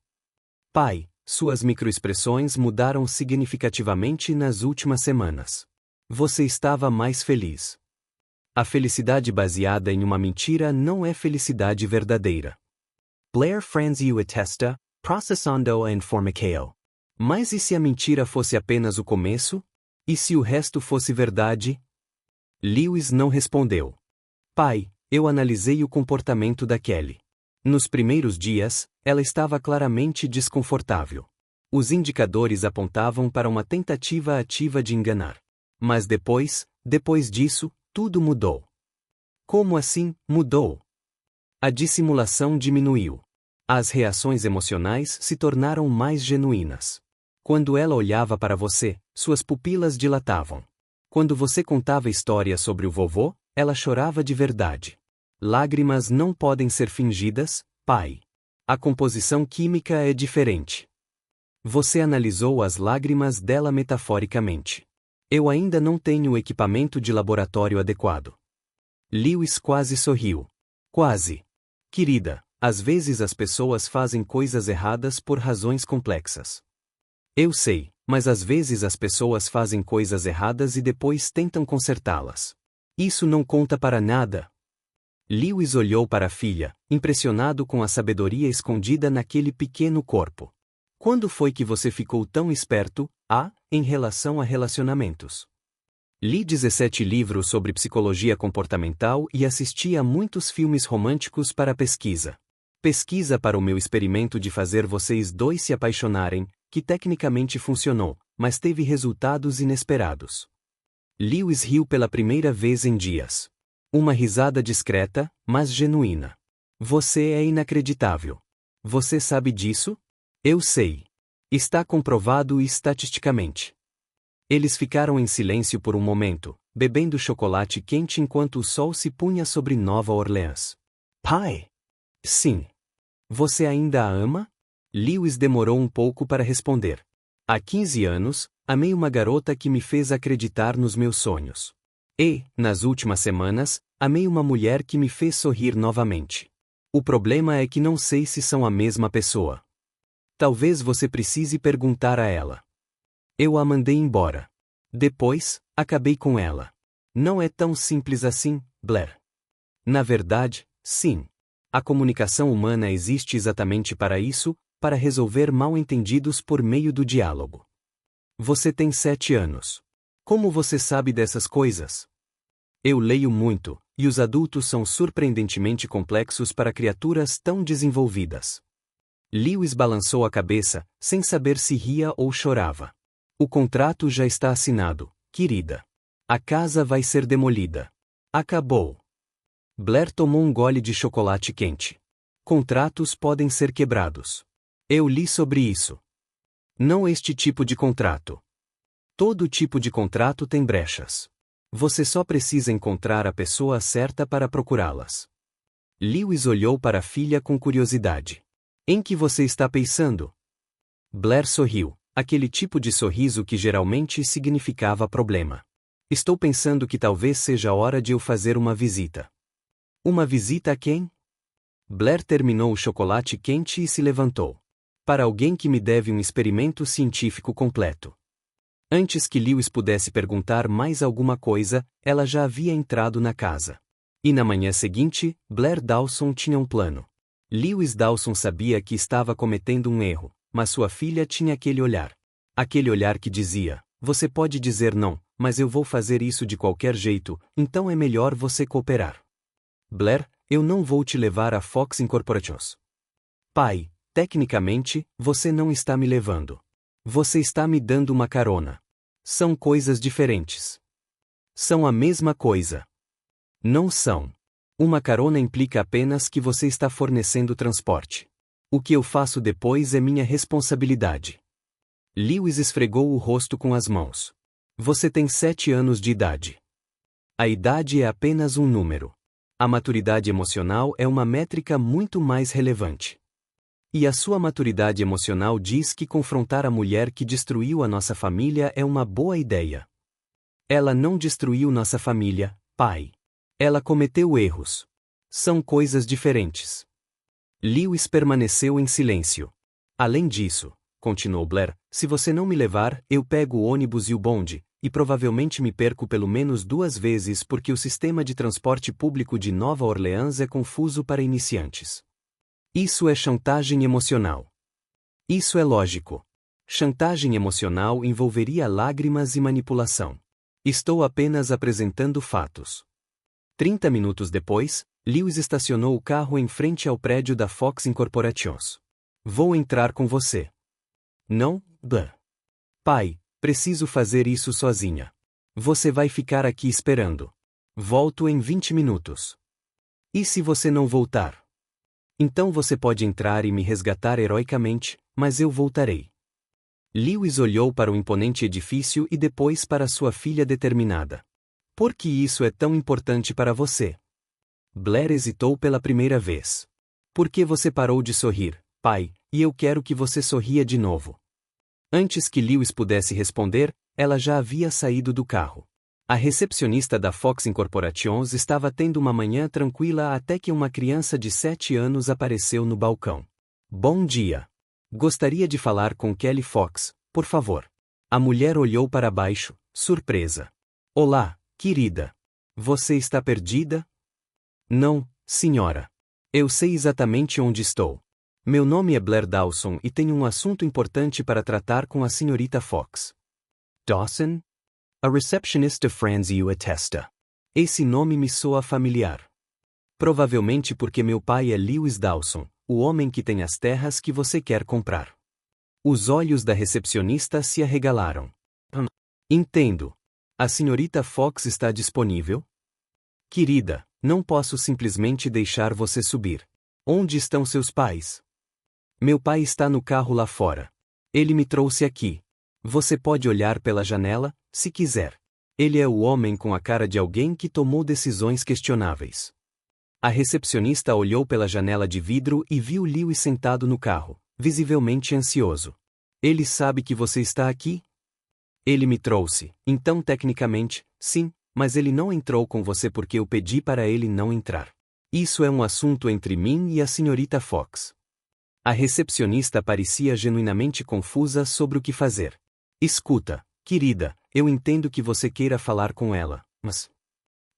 Pai, suas microexpressões mudaram significativamente nas últimas semanas. Você estava mais feliz. A felicidade baseada em uma mentira não é felicidade verdadeira. Blair franziu a testa, processando a informação. Mas e se a mentira fosse apenas o começo? E se o resto fosse verdade? Lewis não respondeu. Pai, eu analisei o comportamento da Kelly. Nos primeiros dias, ela estava claramente desconfortável. Os indicadores apontavam para uma tentativa ativa de enganar. Mas depois disso, tudo mudou. Como assim, mudou? A dissimulação diminuiu. As reações emocionais se tornaram mais genuínas. Quando ela olhava para você, suas pupilas dilatavam. Quando você contava histórias sobre o vovô, ela chorava de verdade. Lágrimas não podem ser fingidas, pai. A composição química é diferente. Você analisou as lágrimas dela metaforicamente. Eu ainda não tenho o equipamento de laboratório adequado. Lewis quase sorriu. Quase. Querida, às vezes as pessoas fazem coisas erradas por razões complexas. Eu sei, mas às vezes as pessoas fazem coisas erradas e depois tentam consertá-las. Isso não conta para nada. Lewis olhou para a filha, impressionado com a sabedoria escondida naquele pequeno corpo. Quando foi que você ficou tão esperto, em relação a relacionamentos? Li 17 livros sobre psicologia comportamental e assisti a muitos filmes românticos para pesquisa. Pesquisa para o meu experimento de fazer vocês 2 se apaixonarem, que tecnicamente funcionou, mas teve resultados inesperados. Lewis riu pela primeira vez em dias. Uma risada discreta, mas genuína. Você é inacreditável. Você sabe disso? Eu sei. Está comprovado estatisticamente. Eles ficaram em silêncio por um momento, bebendo chocolate quente enquanto o sol se punha sobre Nova Orleans. Pai! Sim. Você ainda a ama? Lewis demorou um pouco para responder. Há 15 anos, amei uma garota que me fez acreditar nos meus sonhos. E, nas últimas semanas, amei uma mulher que me fez sorrir novamente. O problema é que não sei se são a mesma pessoa. Talvez você precise perguntar a ela. Eu a mandei embora. Depois, acabei com ela. Não é tão simples assim, Blair. Na verdade, sim. A comunicação humana existe exatamente para isso, para resolver mal-entendidos por meio do diálogo. Você tem 7 anos. Como você sabe dessas coisas? Eu leio muito, e os adultos são surpreendentemente complexos para criaturas tão desenvolvidas. Lewis balançou a cabeça, sem saber se ria ou chorava. O contrato já está assinado, querida. A casa vai ser demolida. Acabou. Blair tomou um gole de chocolate quente. Contratos podem ser quebrados. Eu li sobre isso. Não este tipo de contrato. Todo tipo de contrato tem brechas. Você só precisa encontrar a pessoa certa para procurá-las. Lewis olhou para a filha com curiosidade. Em que você está pensando? Blair sorriu, aquele tipo de sorriso que geralmente significava problema. Estou pensando que talvez seja a hora de eu fazer uma visita. Uma visita a quem? Blair terminou o chocolate quente e se levantou. Para alguém que me deve um experimento científico completo. Antes que Lewis pudesse perguntar mais alguma coisa, ela já havia entrado na casa. E na manhã seguinte, Blair Dawson tinha um plano. Lewis Dawson sabia que estava cometendo um erro, mas sua filha tinha aquele olhar. Aquele olhar que dizia: você pode dizer não, mas eu vou fazer isso de qualquer jeito, então é melhor você cooperar. Blair, eu não vou te levar a Fox Incorporations. Pai, tecnicamente, você não está me levando. Você está me dando uma carona. São coisas diferentes. São a mesma coisa. Não são. Uma carona implica apenas que você está fornecendo transporte. O que eu faço depois é minha responsabilidade. Lewis esfregou o rosto com as mãos. Você tem 7 anos de idade. A idade é apenas um número. A maturidade emocional é uma métrica muito mais relevante. E a sua maturidade emocional diz que confrontar a mulher que destruiu a nossa família é uma boa ideia. Ela não destruiu nossa família, pai. Ela cometeu erros. São coisas diferentes. Lewis permaneceu em silêncio. Além disso, continuou Blair, se você não me levar, eu pego o ônibus e o bonde, e provavelmente me perco pelo menos 2 vezes porque o sistema de transporte público de Nova Orleans é confuso para iniciantes. Isso é chantagem emocional. Isso é lógico. Chantagem emocional envolveria lágrimas e manipulação. Estou apenas apresentando fatos. 30 minutos depois, Lewis estacionou o carro em frente ao prédio da Fox Incorporations. Vou entrar com você. Não, Blair. Pai, preciso fazer isso sozinha. Você vai ficar aqui esperando. Volto em 20 minutos. E se você não voltar? Então você pode entrar e me resgatar heroicamente, mas eu voltarei. Lewis olhou para o imponente edifício e depois para sua filha determinada. Por que isso é tão importante para você? Blair hesitou pela primeira vez. Por que você parou de sorrir, pai, e eu quero que você sorria de novo? Antes que Lewis pudesse responder, ela já havia saído do carro. A recepcionista da Fox Incorporations estava tendo uma manhã tranquila até que uma criança de 7 anos apareceu no balcão. Bom dia. Gostaria de falar com Kelly Fox, por favor. A mulher olhou para baixo, surpresa. Olá, querida. Você está perdida? Não, senhora. Eu sei exatamente onde estou. Meu nome é Blair Dawson e tenho um assunto importante para tratar com a senhorita Fox. Dawson? A receptionist franziu a testa. Esse nome me soa familiar. Provavelmente porque meu pai é Lewis Dawson, o homem que tem as terras que você quer comprar. Os olhos da recepcionista se arregalaram. Entendo. A senhorita Fox está disponível? Querida, não posso simplesmente deixar você subir. Onde estão seus pais? Meu pai está no carro lá fora. Ele me trouxe aqui. Você pode olhar pela janela, se quiser. Ele é o homem com a cara de alguém que tomou decisões questionáveis. A recepcionista olhou pela janela de vidro e viu Lewis sentado no carro, visivelmente ansioso. Ele sabe que você está aqui? Ele me trouxe, então tecnicamente, sim, mas ele não entrou com você porque eu pedi para ele não entrar. Isso é um assunto entre mim e a senhorita Fox. A recepcionista parecia genuinamente confusa sobre o que fazer. Escuta, querida, eu entendo que você queira falar com ela, mas...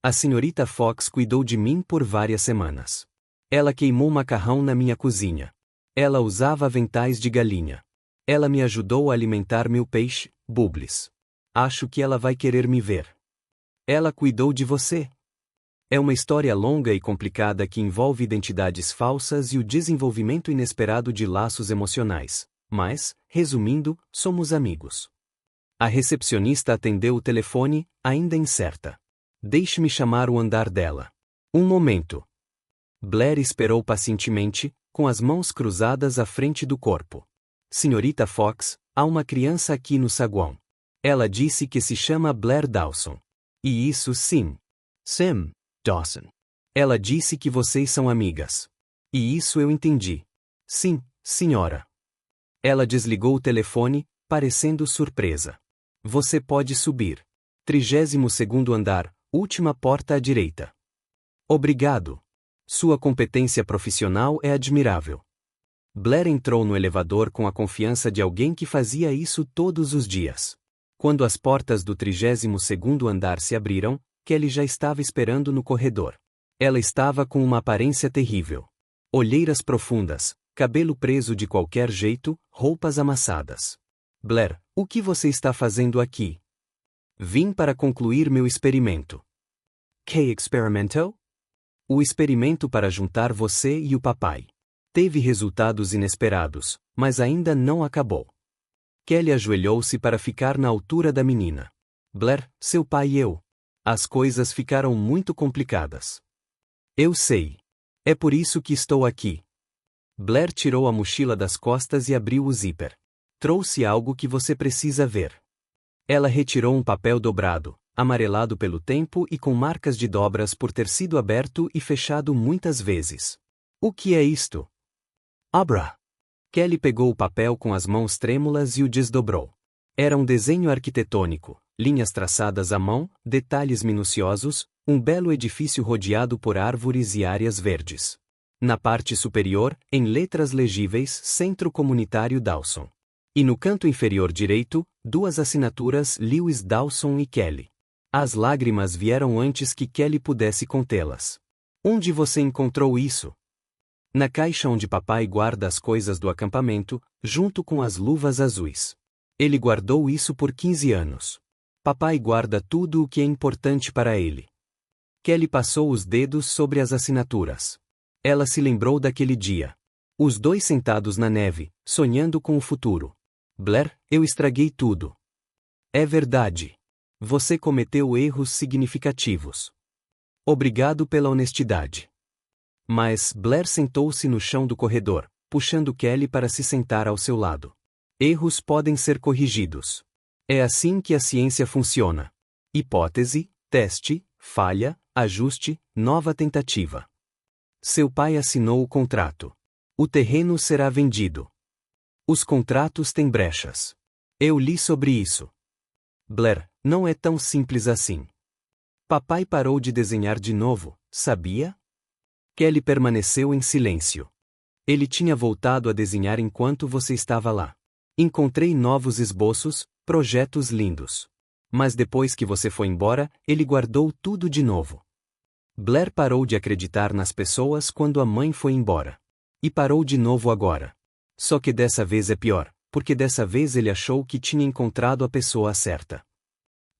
A senhorita Fox cuidou de mim por várias semanas. Ela queimou macarrão na minha cozinha. Ela usava aventais de galinha. Ela me ajudou a alimentar meu peixe, Bubbles. Acho que ela vai querer me ver. Ela cuidou de você. É uma história longa e complicada que envolve identidades falsas e o desenvolvimento inesperado de laços emocionais. Mas, resumindo, somos amigos. A recepcionista atendeu o telefone, ainda incerta. Deixe-me chamar o andar dela. Um momento. Blair esperou pacientemente, com as mãos cruzadas à frente do corpo. Senhorita Fox, há uma criança aqui no saguão. Ela disse que se chama Blair Dawson. E isso sim. Sam Dawson. Ela disse que vocês são amigas. E isso eu entendi. Sim, senhora. Ela desligou o telefone, parecendo surpresa. Você pode subir. 32º andar, última porta à direita. Obrigado. Sua competência profissional é admirável. Blair entrou no elevador com a confiança de alguém que fazia isso todos os dias. Quando as portas do 32º andar se abriram, Kelly já estava esperando no corredor. Ela estava com uma aparência terrível. Olheiras profundas, cabelo preso de qualquer jeito, roupas amassadas. Blair, o que você está fazendo aqui? Vim para concluir meu experimento. Que experimento? O experimento para juntar você e o papai. Teve resultados inesperados, mas ainda não acabou. Kelly ajoelhou-se para ficar na altura da menina. Blair, seu pai e eu. As coisas ficaram muito complicadas. Eu sei. É por isso que estou aqui. Blair tirou a mochila das costas e abriu o zíper. Trouxe algo que você precisa ver. Ela retirou um papel dobrado, amarelado pelo tempo e com marcas de dobras por ter sido aberto e fechado muitas vezes. O que é isto? Abra! Kelly pegou o papel com as mãos trêmulas e o desdobrou. Era um desenho arquitetônico, linhas traçadas à mão, detalhes minuciosos, um belo edifício rodeado por árvores e áreas verdes. Na parte superior, em letras legíveis, Centro Comunitário Dawson. E no canto inferior direito, duas assinaturas Lewis Dawson e Kelly. As lágrimas vieram antes que Kelly pudesse contê-las. Onde você encontrou isso? Na caixa onde papai guarda as coisas do acampamento, junto com as luvas azuis. Ele guardou isso por 15 anos. Papai guarda tudo o que é importante para ele. Kelly passou os dedos sobre as assinaturas. Ela se lembrou daquele dia. Os dois sentados na neve, sonhando com o futuro. Blair, eu estraguei tudo. É verdade. Você cometeu erros significativos. Obrigado pela honestidade. Mas Blair sentou-se no chão do corredor, puxando Kelly para se sentar ao seu lado. Erros podem ser corrigidos. É assim que a ciência funciona. Hipótese, teste, falha, ajuste, nova tentativa. Seu pai assinou o contrato. O terreno será vendido. Os contratos têm brechas. Eu li sobre isso. Blair, não é tão simples assim. Papai parou de desenhar de novo, sabia? Kelly permaneceu em silêncio. Ele tinha voltado a desenhar enquanto você estava lá. Encontrei novos esboços, projetos lindos. Mas depois que você foi embora, ele guardou tudo de novo. Blair parou de acreditar nas pessoas quando a mãe foi embora. E parou de novo agora. Só que dessa vez é pior, porque dessa vez ele achou que tinha encontrado a pessoa certa.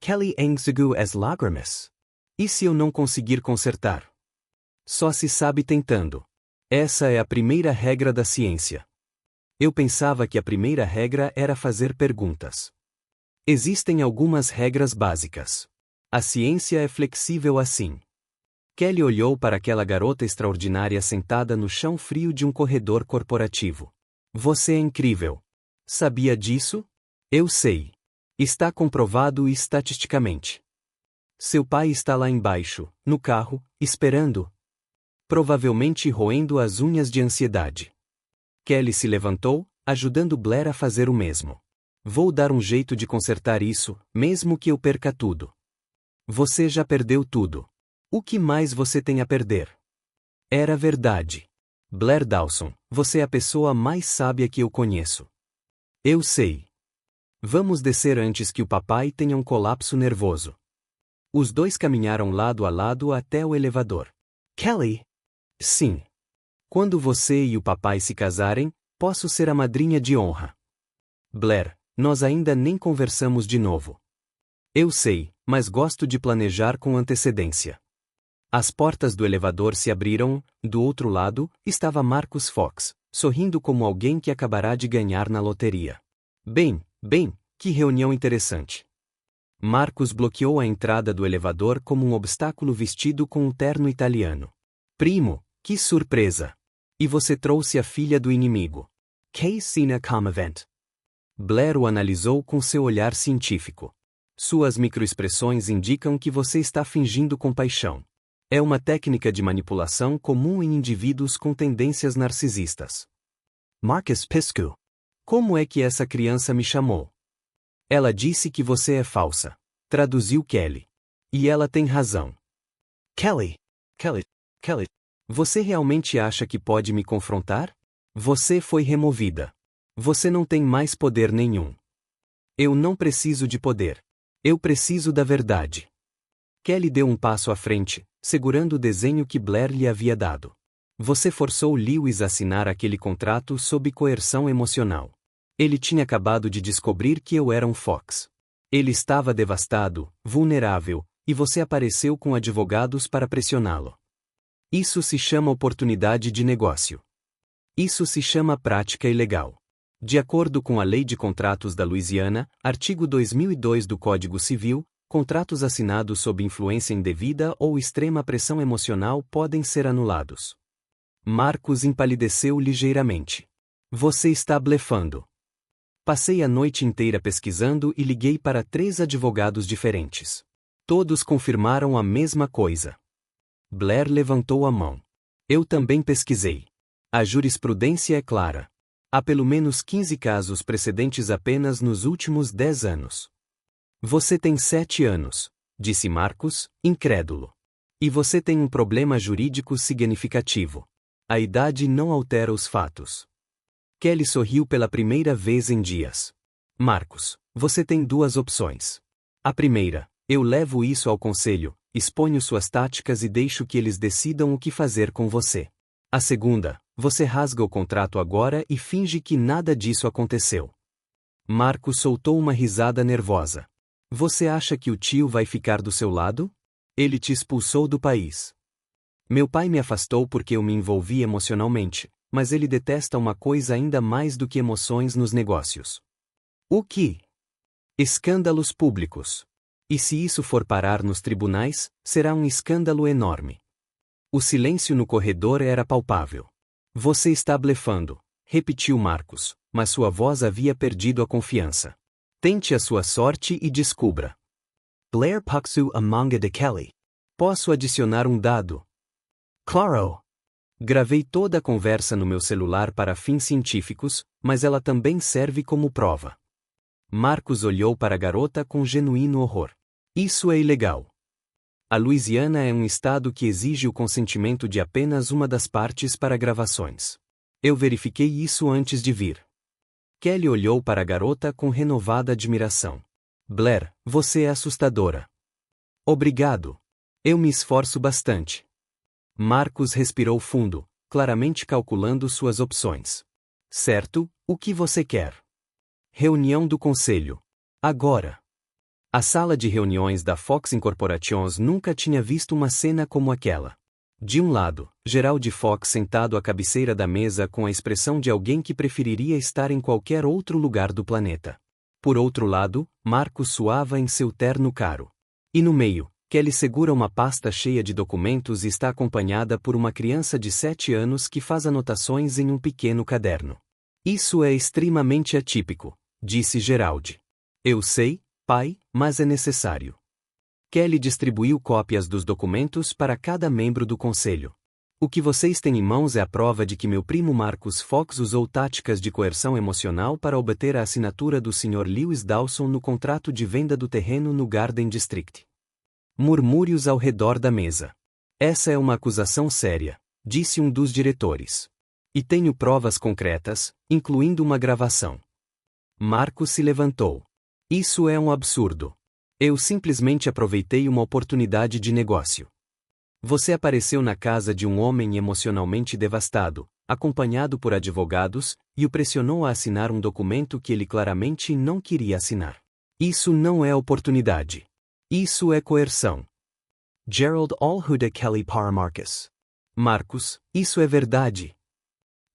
Kelly enxugou as lágrimas. E se eu não conseguir consertar? Só se sabe tentando. Essa é a primeira regra da ciência. Eu pensava que a primeira regra era fazer perguntas. Existem algumas regras básicas. A ciência é flexível assim. Kelly olhou para aquela garota extraordinária sentada no chão frio de um corredor corporativo. Você é incrível. Sabia disso? Eu sei. Está comprovado estatisticamente. Seu pai está lá embaixo, no carro, esperando. Provavelmente roendo as unhas de ansiedade. Kelly se levantou, ajudando Blair a fazer o mesmo. Vou dar um jeito de consertar isso, mesmo que eu perca tudo. Você já perdeu tudo. O que mais você tem a perder? Era verdade. Blair Dawson, você é a pessoa mais sábia que eu conheço. Eu sei. Vamos descer antes que o papai tenha um colapso nervoso. Os dois caminharam lado a lado até o elevador. Kelly? Sim. Quando você e o papai se casarem, posso ser a madrinha de honra. Blair, nós ainda nem conversamos de novo. Eu sei, mas gosto de planejar com antecedência. As portas do elevador se abriram, do outro lado, estava Marcus Fox, sorrindo como alguém que acabará de ganhar na loteria. Bem, que reunião interessante. Marcus bloqueou a entrada do elevador como um obstáculo vestido com um terno italiano. Primo, que surpresa! E você trouxe a filha do inimigo. Que cena comovente! Blair o analisou com seu olhar científico. Suas microexpressões indicam que você está fingindo compaixão. É uma técnica de manipulação comum em indivíduos com tendências narcisistas. Marcus piscou. Como é que essa criança me chamou? Ela disse que você é falsa. traduziu Kelly. E ela tem razão. Kelly. Você realmente acha que pode me confrontar? Você foi removida. Você não tem mais poder nenhum. Eu não preciso de poder. Eu preciso da verdade. Kelly deu um passo à frente, segurando o desenho que Blair lhe havia dado. Você forçou Lewis a assinar aquele contrato sob coerção emocional. Ele tinha acabado de descobrir que eu era um Fox. Ele estava devastado, vulnerável, e você apareceu com advogados para pressioná-lo. Isso se chama oportunidade de negócio. Isso se chama prática ilegal. De acordo com a Lei de Contratos da Louisiana, artigo 2002 do Código Civil, contratos assinados sob influência indevida ou extrema pressão emocional podem ser anulados. Marcus empalideceu ligeiramente. Você está blefando. Passei a noite inteira pesquisando e liguei para 3 advogados diferentes. Todos confirmaram a mesma coisa. Blair levantou a mão. Eu também pesquisei. A jurisprudência é clara. Há pelo menos 15 casos precedentes apenas nos últimos 10 anos. Você tem 7 anos, disse Marcus, incrédulo. E você tem um problema jurídico significativo. A idade não altera os fatos. Kelly sorriu pela primeira vez em dias. Marcus, você tem 2 opções. A primeira, eu levo isso ao conselho, exponho suas táticas e deixo que eles decidam o que fazer com você. A segunda, você rasga o contrato agora e finge que nada disso aconteceu. Marcus soltou uma risada nervosa. Você acha que o tio vai ficar do seu lado? Ele te expulsou do país. Meu pai me afastou porque eu me envolvi emocionalmente, mas ele detesta uma coisa ainda mais do que emoções nos negócios. O que? Escândalos públicos. E se isso for parar nos tribunais, será um escândalo enorme. O silêncio no corredor era palpável. Você está blefando, repetiu Marcus, mas sua voz havia perdido a confiança. Tente a sua sorte e descubra. Blair Puxu a manga de Kelly. Posso adicionar um dado? Claro. Gravei toda a conversa no meu celular para fins científicos, mas ela também serve como prova. Marcus olhou para a garota com genuíno horror. Isso é ilegal. A Louisiana é um estado que exige o consentimento de apenas uma das partes para gravações. Eu verifiquei isso antes de vir. Kelly olhou para a garota com renovada admiração. Blair, você é assustadora. Obrigado. Eu me esforço bastante. Marcus respirou fundo, claramente calculando suas opções. Certo, o que você quer? Reunião do conselho. Agora. A sala de reuniões da Fox Incorporations nunca tinha visto uma cena como aquela. De um lado, Gerald Fox sentado à cabeceira da mesa com a expressão de alguém que preferiria estar em qualquer outro lugar do planeta. Por outro lado, Marcus suava em seu terno caro. E no meio, Kelly segura uma pasta cheia de documentos e está acompanhada por uma criança de 7 anos que faz anotações em um pequeno caderno. Isso é extremamente atípico, disse Gerald. Eu sei, pai, mas é necessário. Kelly distribuiu cópias dos documentos para cada membro do conselho. O que vocês têm em mãos é a prova de que meu primo Marcus Fox usou táticas de coerção emocional para obter a assinatura do Sr. Lewis Dawson no contrato de venda do terreno no Garden District. Murmúrios ao redor da mesa. Essa é uma acusação séria, disse um dos diretores. E tenho provas concretas, incluindo uma gravação. Marcus se levantou. Isso é um absurdo. Eu simplesmente aproveitei uma oportunidade de negócio. Você apareceu na casa de um homem emocionalmente devastado, acompanhado por advogados, e o pressionou a assinar um documento que ele claramente não queria assinar. Isso não é oportunidade. Isso é coerção. Gerald Allhuda Kelly para Marcus. Marcus, isso é verdade.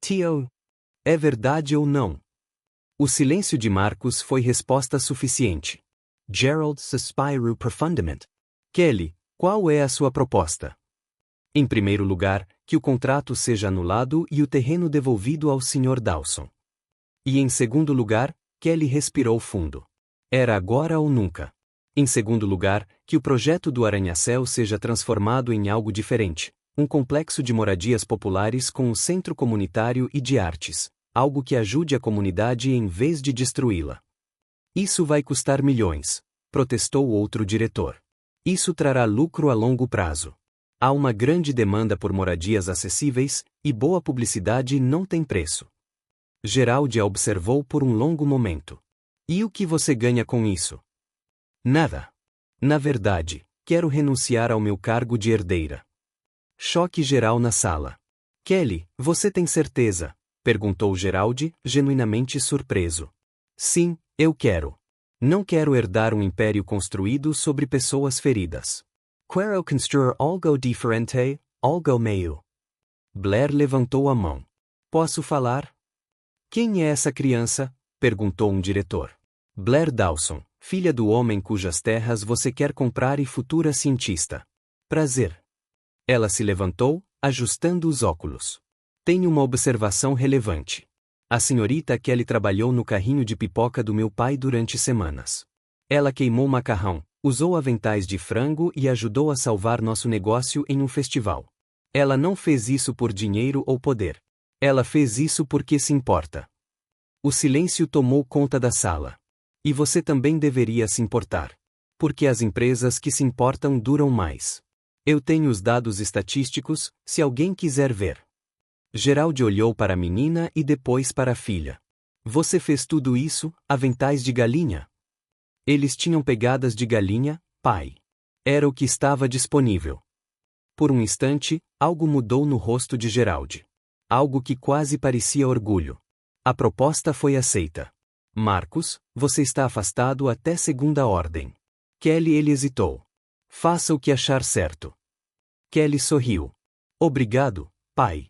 Tio. É verdade ou não? O silêncio de Marcus foi resposta suficiente. Gerald suspirou profundamente. Kelly, qual é a sua proposta? Em primeiro lugar, que o contrato seja anulado e o terreno devolvido ao Sr. Dawson. E em segundo lugar, Kelly respirou fundo. Era agora ou nunca. Em segundo lugar, que o projeto do Arranha-Céu seja transformado em algo diferente, um complexo de moradias populares com um centro comunitário e de artes, algo que ajude a comunidade em vez de destruí-la. Isso vai custar milhões. protestou outro diretor. Isso trará lucro a longo prazo. Há uma grande demanda por moradias acessíveis, e boa publicidade não tem preço. Geraldi a observou por um longo momento. E o que você ganha com isso? Nada. Na verdade, quero renunciar ao meu cargo de herdeira. Choque geral na sala. Kelly, você tem certeza? Perguntou Geraldi, genuinamente surpreso. Sim, eu quero. Não quero herdar um império construído sobre pessoas feridas. Quero construir algo diferente, algo meio. Blair levantou a mão. Posso falar? Quem é essa criança? Perguntou um diretor. Blair Dawson, filha do homem cujas terras você quer comprar e futura cientista. Prazer. Ela se levantou, ajustando os óculos. Tenho uma observação relevante. A senhorita Kelly trabalhou no carrinho de pipoca do meu pai durante semanas. Ela queimou macarrão, usou aventais de frango e ajudou a salvar nosso negócio em um festival. Ela não fez isso por dinheiro ou poder. Ela fez isso porque se importa. O silêncio tomou conta da sala. E você também deveria se importar. Porque as empresas que se importam duram mais. Eu tenho os dados estatísticos, se alguém quiser ver. Geraldi olhou para a menina e depois para a filha. Você fez tudo isso, aventais de galinha? Eles tinham pegadas de galinha, pai. Era o que estava disponível. Por um instante, algo mudou no rosto de Geraldi. Algo que quase parecia orgulho. A proposta foi aceita. Marcus, você está afastado até segunda ordem. Kelly ele hesitou. Faça o que achar certo. Kelly sorriu. Obrigado, pai.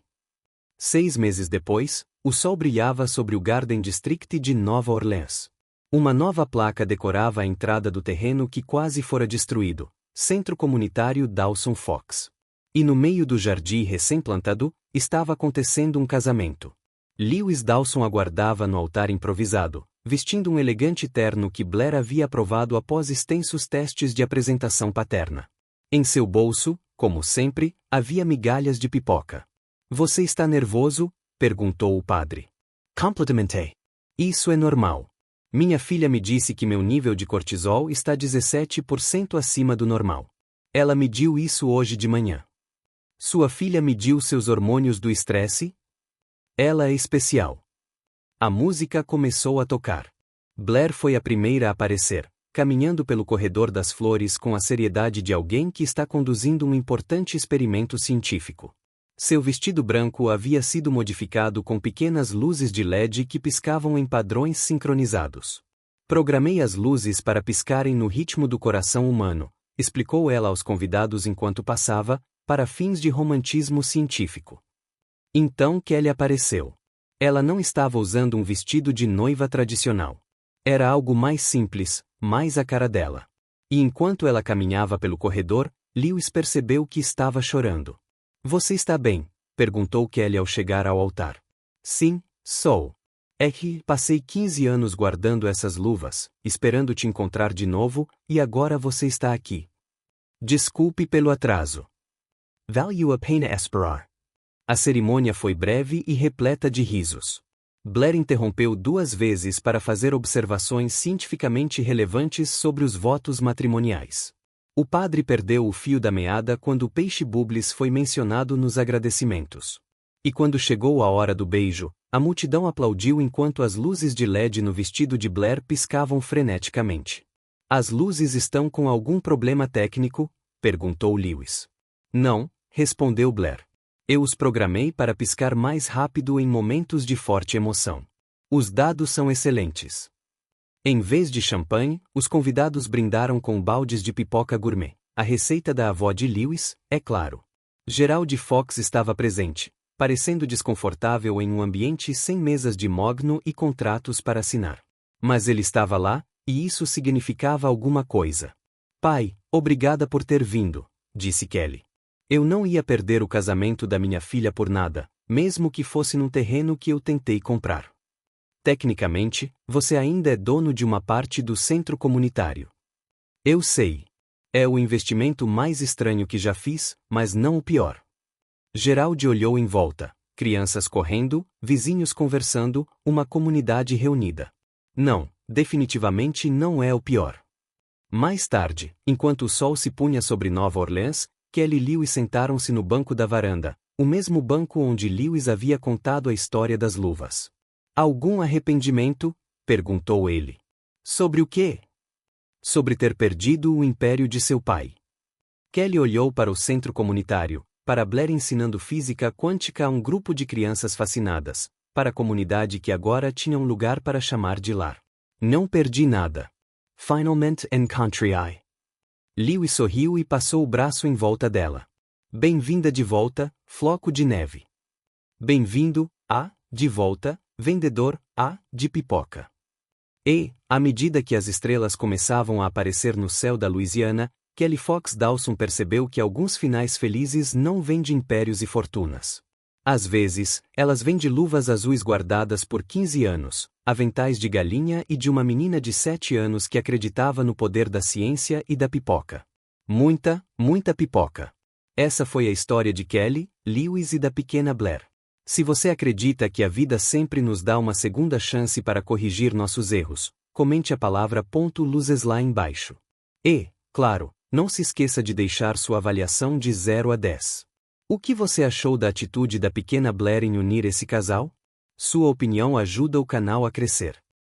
6 meses depois, o sol brilhava sobre o Garden District de Nova Orleans. Uma nova placa decorava a entrada do terreno que quase fora destruído, Centro Comunitário Dawson Fox. E no meio do jardim recém-plantado, estava acontecendo um casamento. Lewis Dawson aguardava no altar improvisado, vestindo um elegante terno que Blair havia aprovado após extensos testes de apresentação paterna. Em seu bolso, como sempre, havia migalhas de pipoca. Você está nervoso? Perguntou o padre. Completamente. Isso é normal. Minha filha me disse que meu nível de cortisol está 17% acima do normal. Ela mediu isso hoje de manhã. Sua filha mediu seus hormônios do estresse? Ela é especial. A música começou a tocar. Blair foi a primeira a aparecer, caminhando pelo corredor das flores com a seriedade de alguém que está conduzindo um importante experimento científico. Seu vestido branco havia sido modificado com pequenas luzes de LED que piscavam em padrões sincronizados. Programei as luzes para piscarem no ritmo do coração humano, explicou ela aos convidados enquanto passava, para fins de romantismo científico. Então Kelly apareceu. Ela não estava usando um vestido de noiva tradicional. Era algo mais simples, mais a cara dela. E enquanto ela caminhava pelo corredor, Lewis percebeu que estava chorando. Você está bem? Perguntou Kelly ao chegar ao altar. Sim, sou. É que passei 15 anos guardando essas luvas, esperando te encontrar de novo, e agora você está aqui. Desculpe pelo atraso. Valeu a pena esperar. A cerimônia foi breve e repleta de risos. Blair interrompeu 2 vezes para fazer observações cientificamente relevantes sobre os votos matrimoniais. O padre perdeu o fio da meada quando o peixe Bubbles foi mencionado nos agradecimentos. E quando chegou a hora do beijo, a multidão aplaudiu enquanto as luzes de LED no vestido de Blair piscavam freneticamente. As luzes estão com algum problema técnico? Perguntou Lewis. Não, respondeu Blair. Eu os programei para piscar mais rápido em momentos de forte emoção. Os dados são excelentes. Em vez de champanhe, os convidados brindaram com baldes de pipoca gourmet. A receita da avó de Lewis, é claro. Gerald Fox estava presente, parecendo desconfortável em um ambiente sem mesas de mogno e contratos para assinar. Mas ele estava lá, e isso significava alguma coisa. Pai, obrigada por ter vindo, disse Kelly. Eu não ia perder o casamento da minha filha por nada, mesmo que fosse num terreno que eu tentei comprar. Tecnicamente, você ainda é dono de uma parte do centro comunitário. Eu sei. É o investimento mais estranho que já fiz, mas não o pior. Gerald olhou em volta. Crianças correndo, vizinhos conversando, uma comunidade reunida. Não, definitivamente não é o pior. Mais tarde, enquanto o sol se punha sobre Nova Orleans, Kelly e Lewis sentaram-se no banco da varanda, o mesmo banco onde Lewis havia contado a história das luvas. Algum arrependimento? Perguntou ele. Sobre o quê? Sobre ter perdido o império de seu pai. Kelly olhou para o centro comunitário, para Blair ensinando física quântica a um grupo de crianças fascinadas, para a comunidade que agora tinha um lugar para chamar de lar. Não perdi nada. Finalmente encontrei. Lewis sorriu e passou o braço em volta dela. Bem-vinda de volta, floco de neve. Bem-vindo, de volta, vendedor, de pipoca. E, à medida que as estrelas começavam a aparecer no céu da Louisiana, Kelly Fox Dawson percebeu que alguns finais felizes não vêm de impérios e fortunas. Às vezes, elas vêm de luvas azuis guardadas por 15 anos, aventais de galinha e de uma menina de 7 anos que acreditava no poder da ciência e da pipoca. Muita, muita pipoca. Essa foi a história de Kelly, Lewis e da pequena Blair. Se você acredita que a vida sempre nos dá uma segunda chance para corrigir nossos erros, comente a palavra .luzes lá embaixo. E, claro, não se esqueça de deixar sua avaliação de 0 a 10. O que você achou da atitude da pequena Blair em unir esse casal? Sua opinião ajuda o canal a crescer.